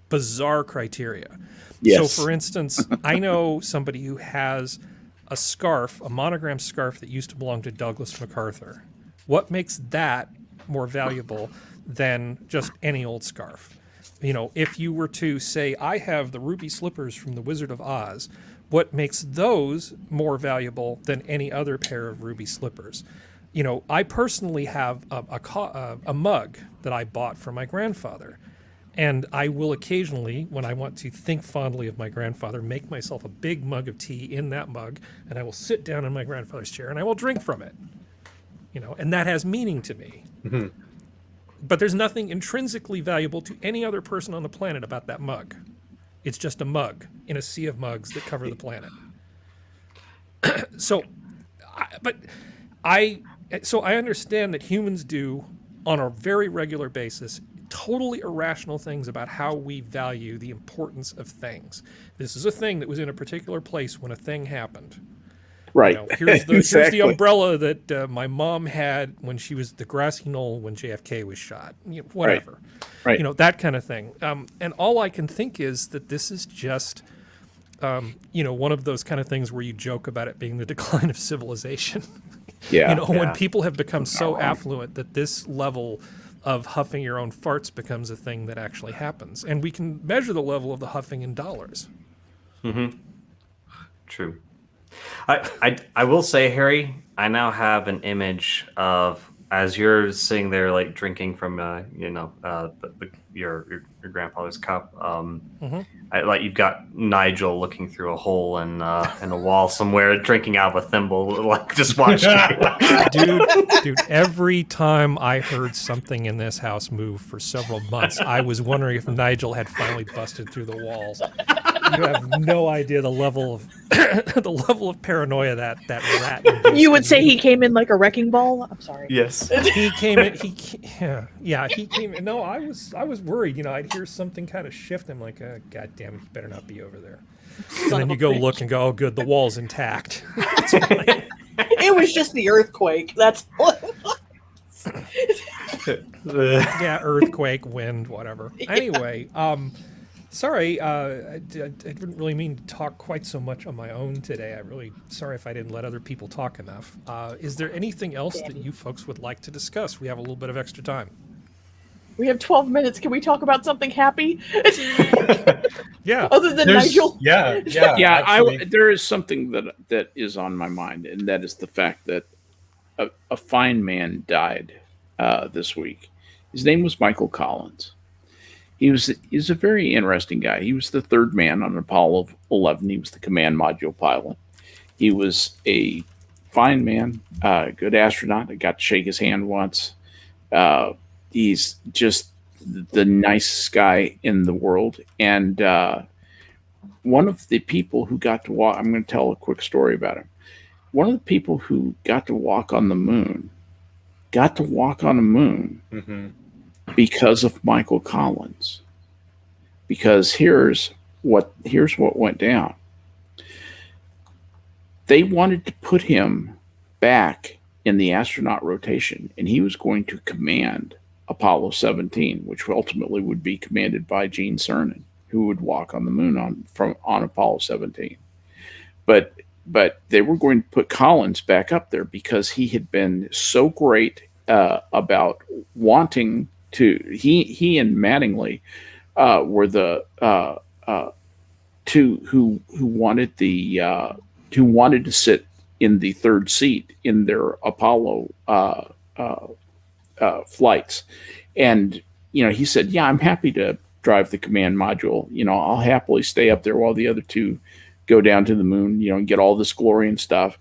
bizarre criteria. Yes. So, for instance, I know somebody who has a scarf, a monogram scarf that used to belong to Douglas MacArthur. What makes that more valuable than just any old scarf? You know, if you were to say, I have the ruby slippers from the Wizard of Oz, what makes those more valuable than any other pair of ruby slippers? You know, I personally have a mug that I bought for my grandfather. And I will occasionally, when I want to think fondly of my grandfather, make myself a big mug of tea in that mug, and I will sit down in my grandfather's chair and I will drink from it. You know, and that has meaning to me. Mm-hmm. But there's nothing intrinsically valuable to any other person on the planet about that mug. It's just a mug in a sea of mugs that cover the planet. So I understand that humans do, on a very regular basis, totally irrational things about how we value the importance of things. This is a thing that was in a particular place when a thing happened. Right. You know, here's the Exactly. umbrella that my mom had when she was at the grassy knoll when JFK was shot. You know, whatever. Right. You know, that kind of thing. And all I can think is that this is just, you know, one of those kind of things where you joke about it being the decline of civilization. Yeah. You know, when Yeah. people have become so affluent that this level of huffing your own farts becomes a thing that actually happens. And we can measure the level of the huffing in dollars. Mm-hmm. True. I will say, Harry, I now have an image of, as you're sitting there like drinking from your grandfather's cup. Like you've got Nigel looking through a hole in a wall somewhere, drinking out of a thimble, like just watching. Dude, every time I heard something in this house move for several months, I was wondering if Nigel had finally busted through the walls. You have no idea the level of paranoia that rat. You would say he came in like a wrecking ball? I'm sorry. Yes. He came in. He came in. No, I was worried. You know, I'd hear something kind of shift. I'm like, God damn it, you better not be over there. And then you go look and go, oh, good, the wall's intact. It's fine. It was just the earthquake. That's all it was. Yeah, earthquake, wind, whatever. Anyway, sorry, I didn't really mean to talk quite so much on my own today. I'm really sorry if I didn't let other people talk enough. Is there anything else that you folks would like to discuss? We have a little bit of extra time. We have 12 minutes. Can we talk about something happy? Yeah. Other than Nigel? Yeah. Yeah, there is something that is on my mind, and that is the fact that a fine man died this week. His name was Michael Collins. He's a very interesting guy. He was the third man on Apollo 11. He was the command module pilot. He was a fine man, good astronaut. I got to shake his hand once. He's just the nicest guy in the world. And one of the people who got to walk, I'm going to tell a quick story about him. One of the people who got to walk on the moon, Mm-hmm. because of Michael Collins. Because here's what went down. They wanted to put him back in the astronaut rotation, and he was going to command Apollo 17, which ultimately would be commanded by Gene Cernan, who would walk on the moon on Apollo 17. But they were going to put Collins back up there because he had been so great about wanting to. He and Mattingly were the two who wanted to sit in the third seat in their Apollo flights. And he said, "Yeah, I'm happy to drive the command module. I'll happily stay up there while the other two go down to the moon, and get all this glory and stuff."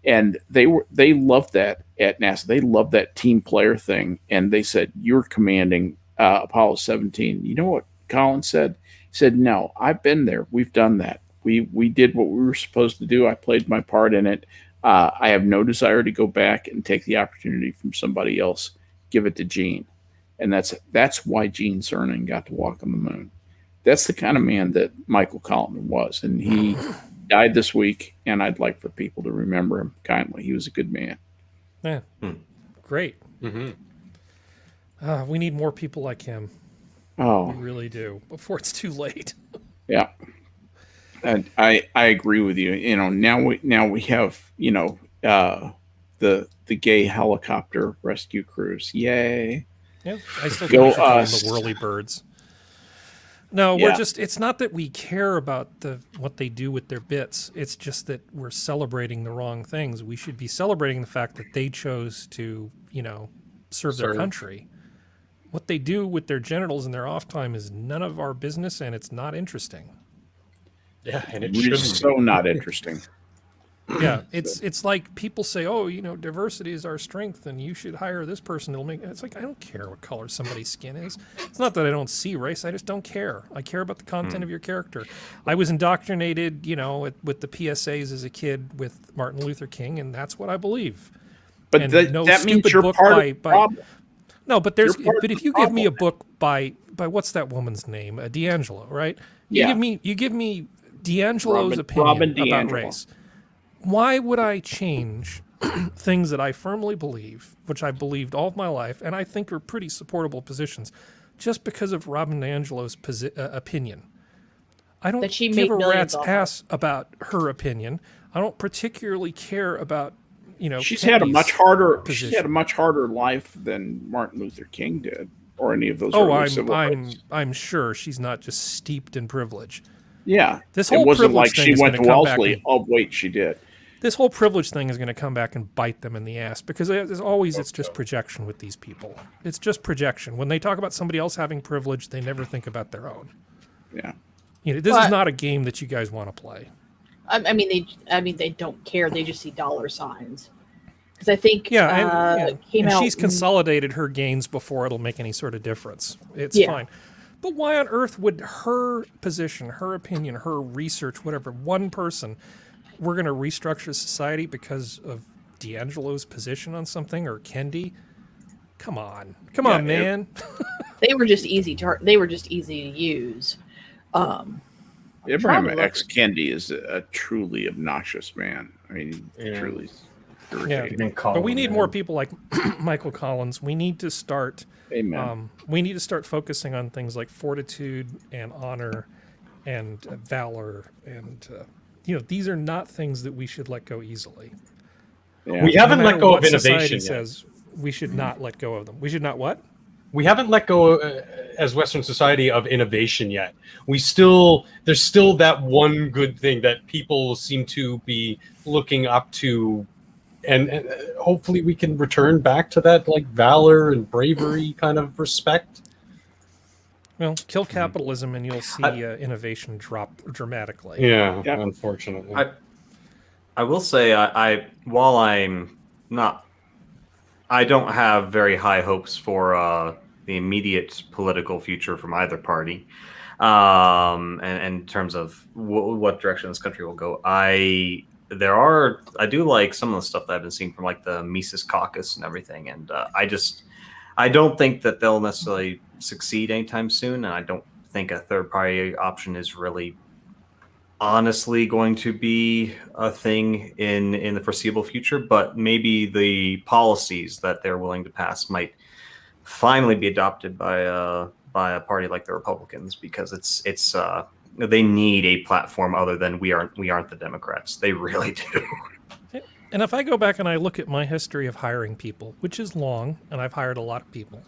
And they loved that at NASA. They loved that team player thing. And they said, "You're commanding Apollo 17. You know what Collins said? He said, "No, I've been there. We've done that. We did what we were supposed to do. I played my part in it. I have no desire to go back and take the opportunity from somebody else, give it to Gene. And that's why Gene Cernan got to walk on the moon. That's the kind of man that Michael Collins was. And he died this week, and I'd like for people to remember him kindly. He was a good man. Yeah. Great. We need more people like him. Oh, We really do, before it's too late. yeah. And I agree with you. You know, now we have, you know, the gay helicopter rescue crews. Yay. Yeah, I still Go think we should call them us. the whirly birds. No, Yeah. it's not that we care about what they do with their bits. It's just that we're celebrating the wrong things. We should be celebrating the fact that they chose to, you know, serve their country. What they do with their genitals in their off time is none of our business, and it's not interesting. Yeah, and it It's shouldn't so be. not interesting. Yeah, it's like people say, oh, you know, diversity is our strength, and you should hire this person. It'll make. It's like I don't care what color somebody's skin is. It's not that I don't see race. I just don't care. I care about the content of your character. I was indoctrinated, you know, with the PSAs as a kid with Martin Luther King, and that's what I believe. But And that, no that means stupid you're book part by- of the by- problem. No, but there's You're part but of if the you give me a problem. book by what's that woman's name? D'Angelo, right? Yeah. You give me D'Angelo's Robin opinion about DiAngelo. race. Why would I change things that I firmly believe, which I believed all of my life, and I think are pretty supportable positions, just because of Robin DiAngelo's opinion? I don't That she give made a millions rat's off of. ass about her opinion. I don't particularly care about, you know, She's had a Kennedy's much harder. position. She's had a much harder life than Martin Luther King did, or any of those. Oh, early civil rights. I'm sure she's not just steeped in privilege. Yeah, This it whole wasn't privilege like thing she is went gonna to come back Wellesley. and- Oh, wait, she did. This whole privilege thing is going to come back and bite them in the ass because as always, it's just projection with these people. It's just projection. When they talk about somebody else having privilege, they never think about their own. Yeah. You know, this But- is not a game that you guys want to play. I mean, they don't care. They just see dollar signs. Because I think Yeah, it came and out. she's consolidated her gains before it'll make any sort of difference. It's Yeah. fine. But why on earth would her position, her opinion, her research, whatever, one person, we're going to restructure society because of D'Angelo's position on something or Kendi? Come on, Yeah, man. They were just easy to use. Abraham Probably. X. Kendi is a truly obnoxious man. I mean, Yeah. truly Yeah, irritating. but we need more people like Michael Collins. We need to start. Amen. We need to start focusing on things like fortitude and honor and valor, and you know, these are not things that we should let go easily. Yeah. We haven't No let matter go what of innovation society yet. says we should not let go of them. We should not what? We haven't let go as Western society of innovation yet. There's still that one good thing that people seem to be looking up to, and hopefully we can return back to that like valor and bravery kind of respect. Well, kill capitalism and you'll see innovation drop dramatically. Yeah, Yeah. unfortunately. I will say while I'm not, I don't have very high hopes for the immediate political future from either party, and in terms of what direction this country will go. I do like some of the stuff that I've been seeing from like the Mises Caucus and everything, and I don't think that they'll necessarily succeed anytime soon, and I don't think a third party option is really honestly going to be a thing in the foreseeable future, but maybe the policies that they're willing to pass might finally be adopted by a party like the Republicans, because it's they need a platform other than we aren't the Democrats. They really do. And if I go back and I look at my history of hiring people, which is long, and I've hired a lot of people,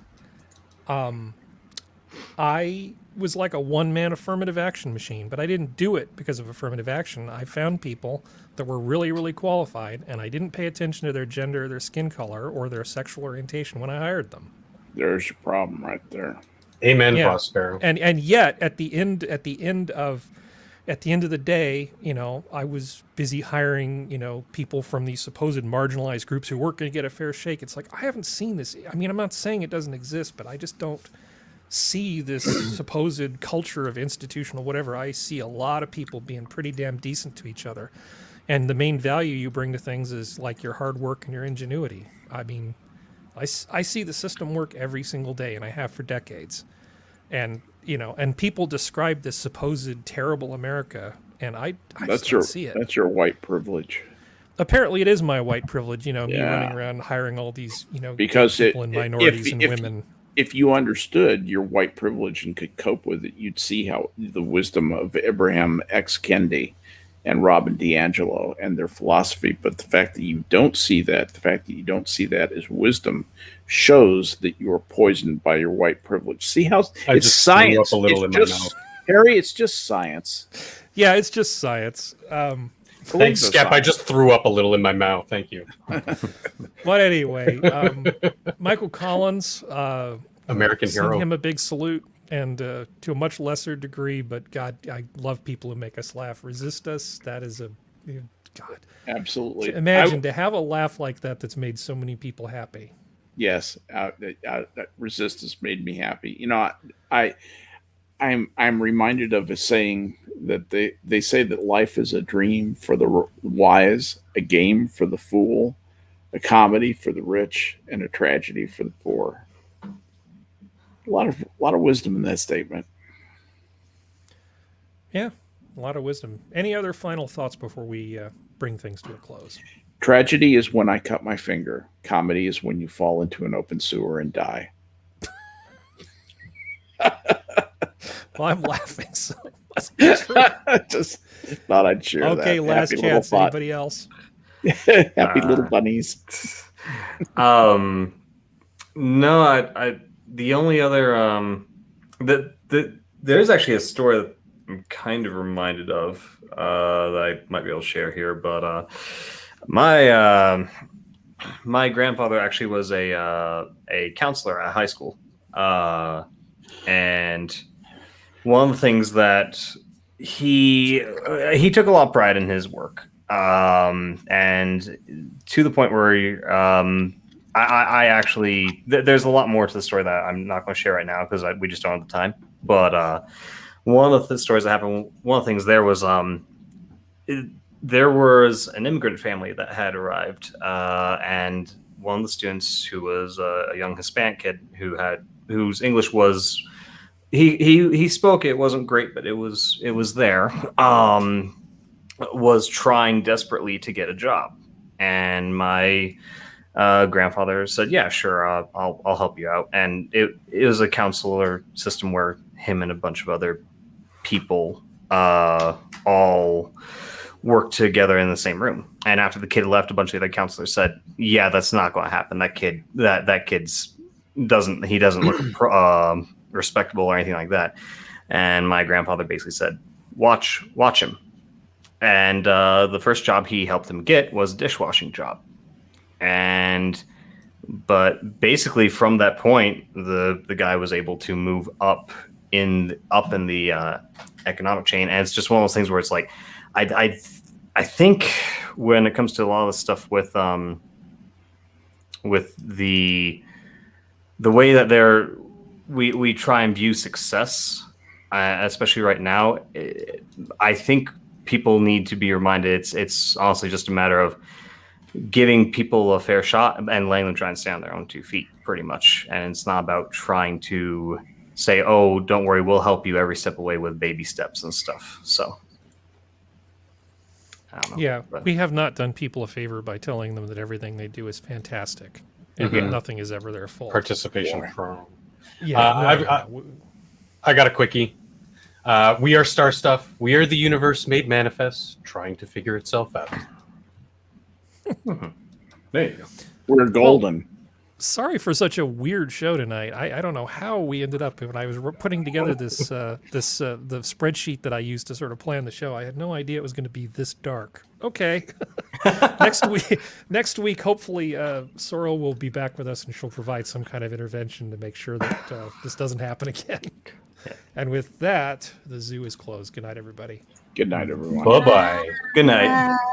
I was like a one-man affirmative action machine, but I didn't do it because of affirmative action. I found people that were really, really qualified, and I didn't pay attention to their gender, their skin color, or their sexual orientation when I hired them. There's your problem right there. Amen, Yeah. Prospero. And yet at the end of the day, you know, I was busy hiring, you know, people from these supposed marginalized groups who weren't going to get a fair shake. It's like, I haven't seen this. I mean, I'm not saying it doesn't exist, but I just don't see this supposed culture of institutional whatever. I see a lot of people being pretty damn decent to each other. And the main value you bring to things is like your hard work and your ingenuity. I mean, I see the system work every single day, and I have for decades. And, and people describe this supposed terrible America, and I just don't see it. That's your white privilege. Apparently it is my white privilege, me running around hiring all these, because people and minorities and women. If you understood your white privilege and could cope with it, you'd see how the wisdom of Abraham X. Kendi and Robin DiAngelo and their philosophy. But the fact that you don't see that, as wisdom, shows that you're poisoned by your white privilege. See how it's science. Threw up a little in my mouth. Harry, it's just science. Yeah, it's just science. Thanks, Skep. I just threw up a little in my mouth. Thank you. But anyway, Michael Collins, American send hero. him a big salute, and to a much lesser degree, but God, I love people who make us laugh. Resist Us, that is God. Absolutely. Imagine to have a laugh like that that's made so many people happy. Yes, Resist Us made me happy. I'm reminded of a saying that they say that life is a dream for the wise, a game for the fool, a comedy for the rich, and a tragedy for the poor. A lot of wisdom in that statement. Yeah, a lot of wisdom. Any other final thoughts before we bring things to a close? Tragedy is when I cut my finger. Comedy is when you fall into an open sewer and die. Well, I'm laughing, so just thought I'd share that. Okay, last chance. Anybody else? Happy little bunnies. No, I the only other there's actually a story that I'm kind of reminded of that I might be able to share here, but my grandfather actually was a counselor at high school, and one of the things that he took a lot of pride in his work, and to the point where I actually there's a lot more to the story that I'm not going to share right now because we just don't have the time. But one of the stories that happened, one of the things there was there was an immigrant family that had arrived, and one of the students who was a young Hispanic kid whose English was. He spoke. It wasn't great, but it was there. Was trying desperately to get a job, and my grandfather said, "Yeah, sure, I'll help you out." And it was a counselor system where him and a bunch of other people all worked together in the same room. And after the kid left, a bunch of the other counselors said, "Yeah, that's not going to happen. That kid's doesn't look." Respectable or anything like that. And my grandfather basically said, watch him. And the first job he helped him get was a dishwashing job. But basically from that point, the guy was able to move up in the economic chain. And it's just one of those things where it's like, I think when it comes to a lot of the stuff with the way that we try and view success, especially right now, I think people need to be reminded it's honestly just a matter of giving people a fair shot and letting them try and stand on their own 2 feet, pretty much. And it's not about trying to say, "Oh, don't worry, we'll help you every step away with baby steps and stuff." So, I don't know, yeah, we have not done people a favor by telling them that everything they do is fantastic and that nothing is ever their fault. Participation from. Yeah, I got a quickie. We are Star Stuff. We are the universe made manifest, trying to figure itself out. There you go. We're golden. Sorry for such a weird show tonight. I don't know how we ended up when I was putting together the spreadsheet that I used to sort of plan the show. I had no idea it was going to be this dark. Okay. Next week, hopefully, Sorrel will be back with us and she'll provide some kind of intervention to make sure that this doesn't happen again. And with that, the zoo is closed. Good night, everybody. Good night, everyone. Bye-bye. Good night.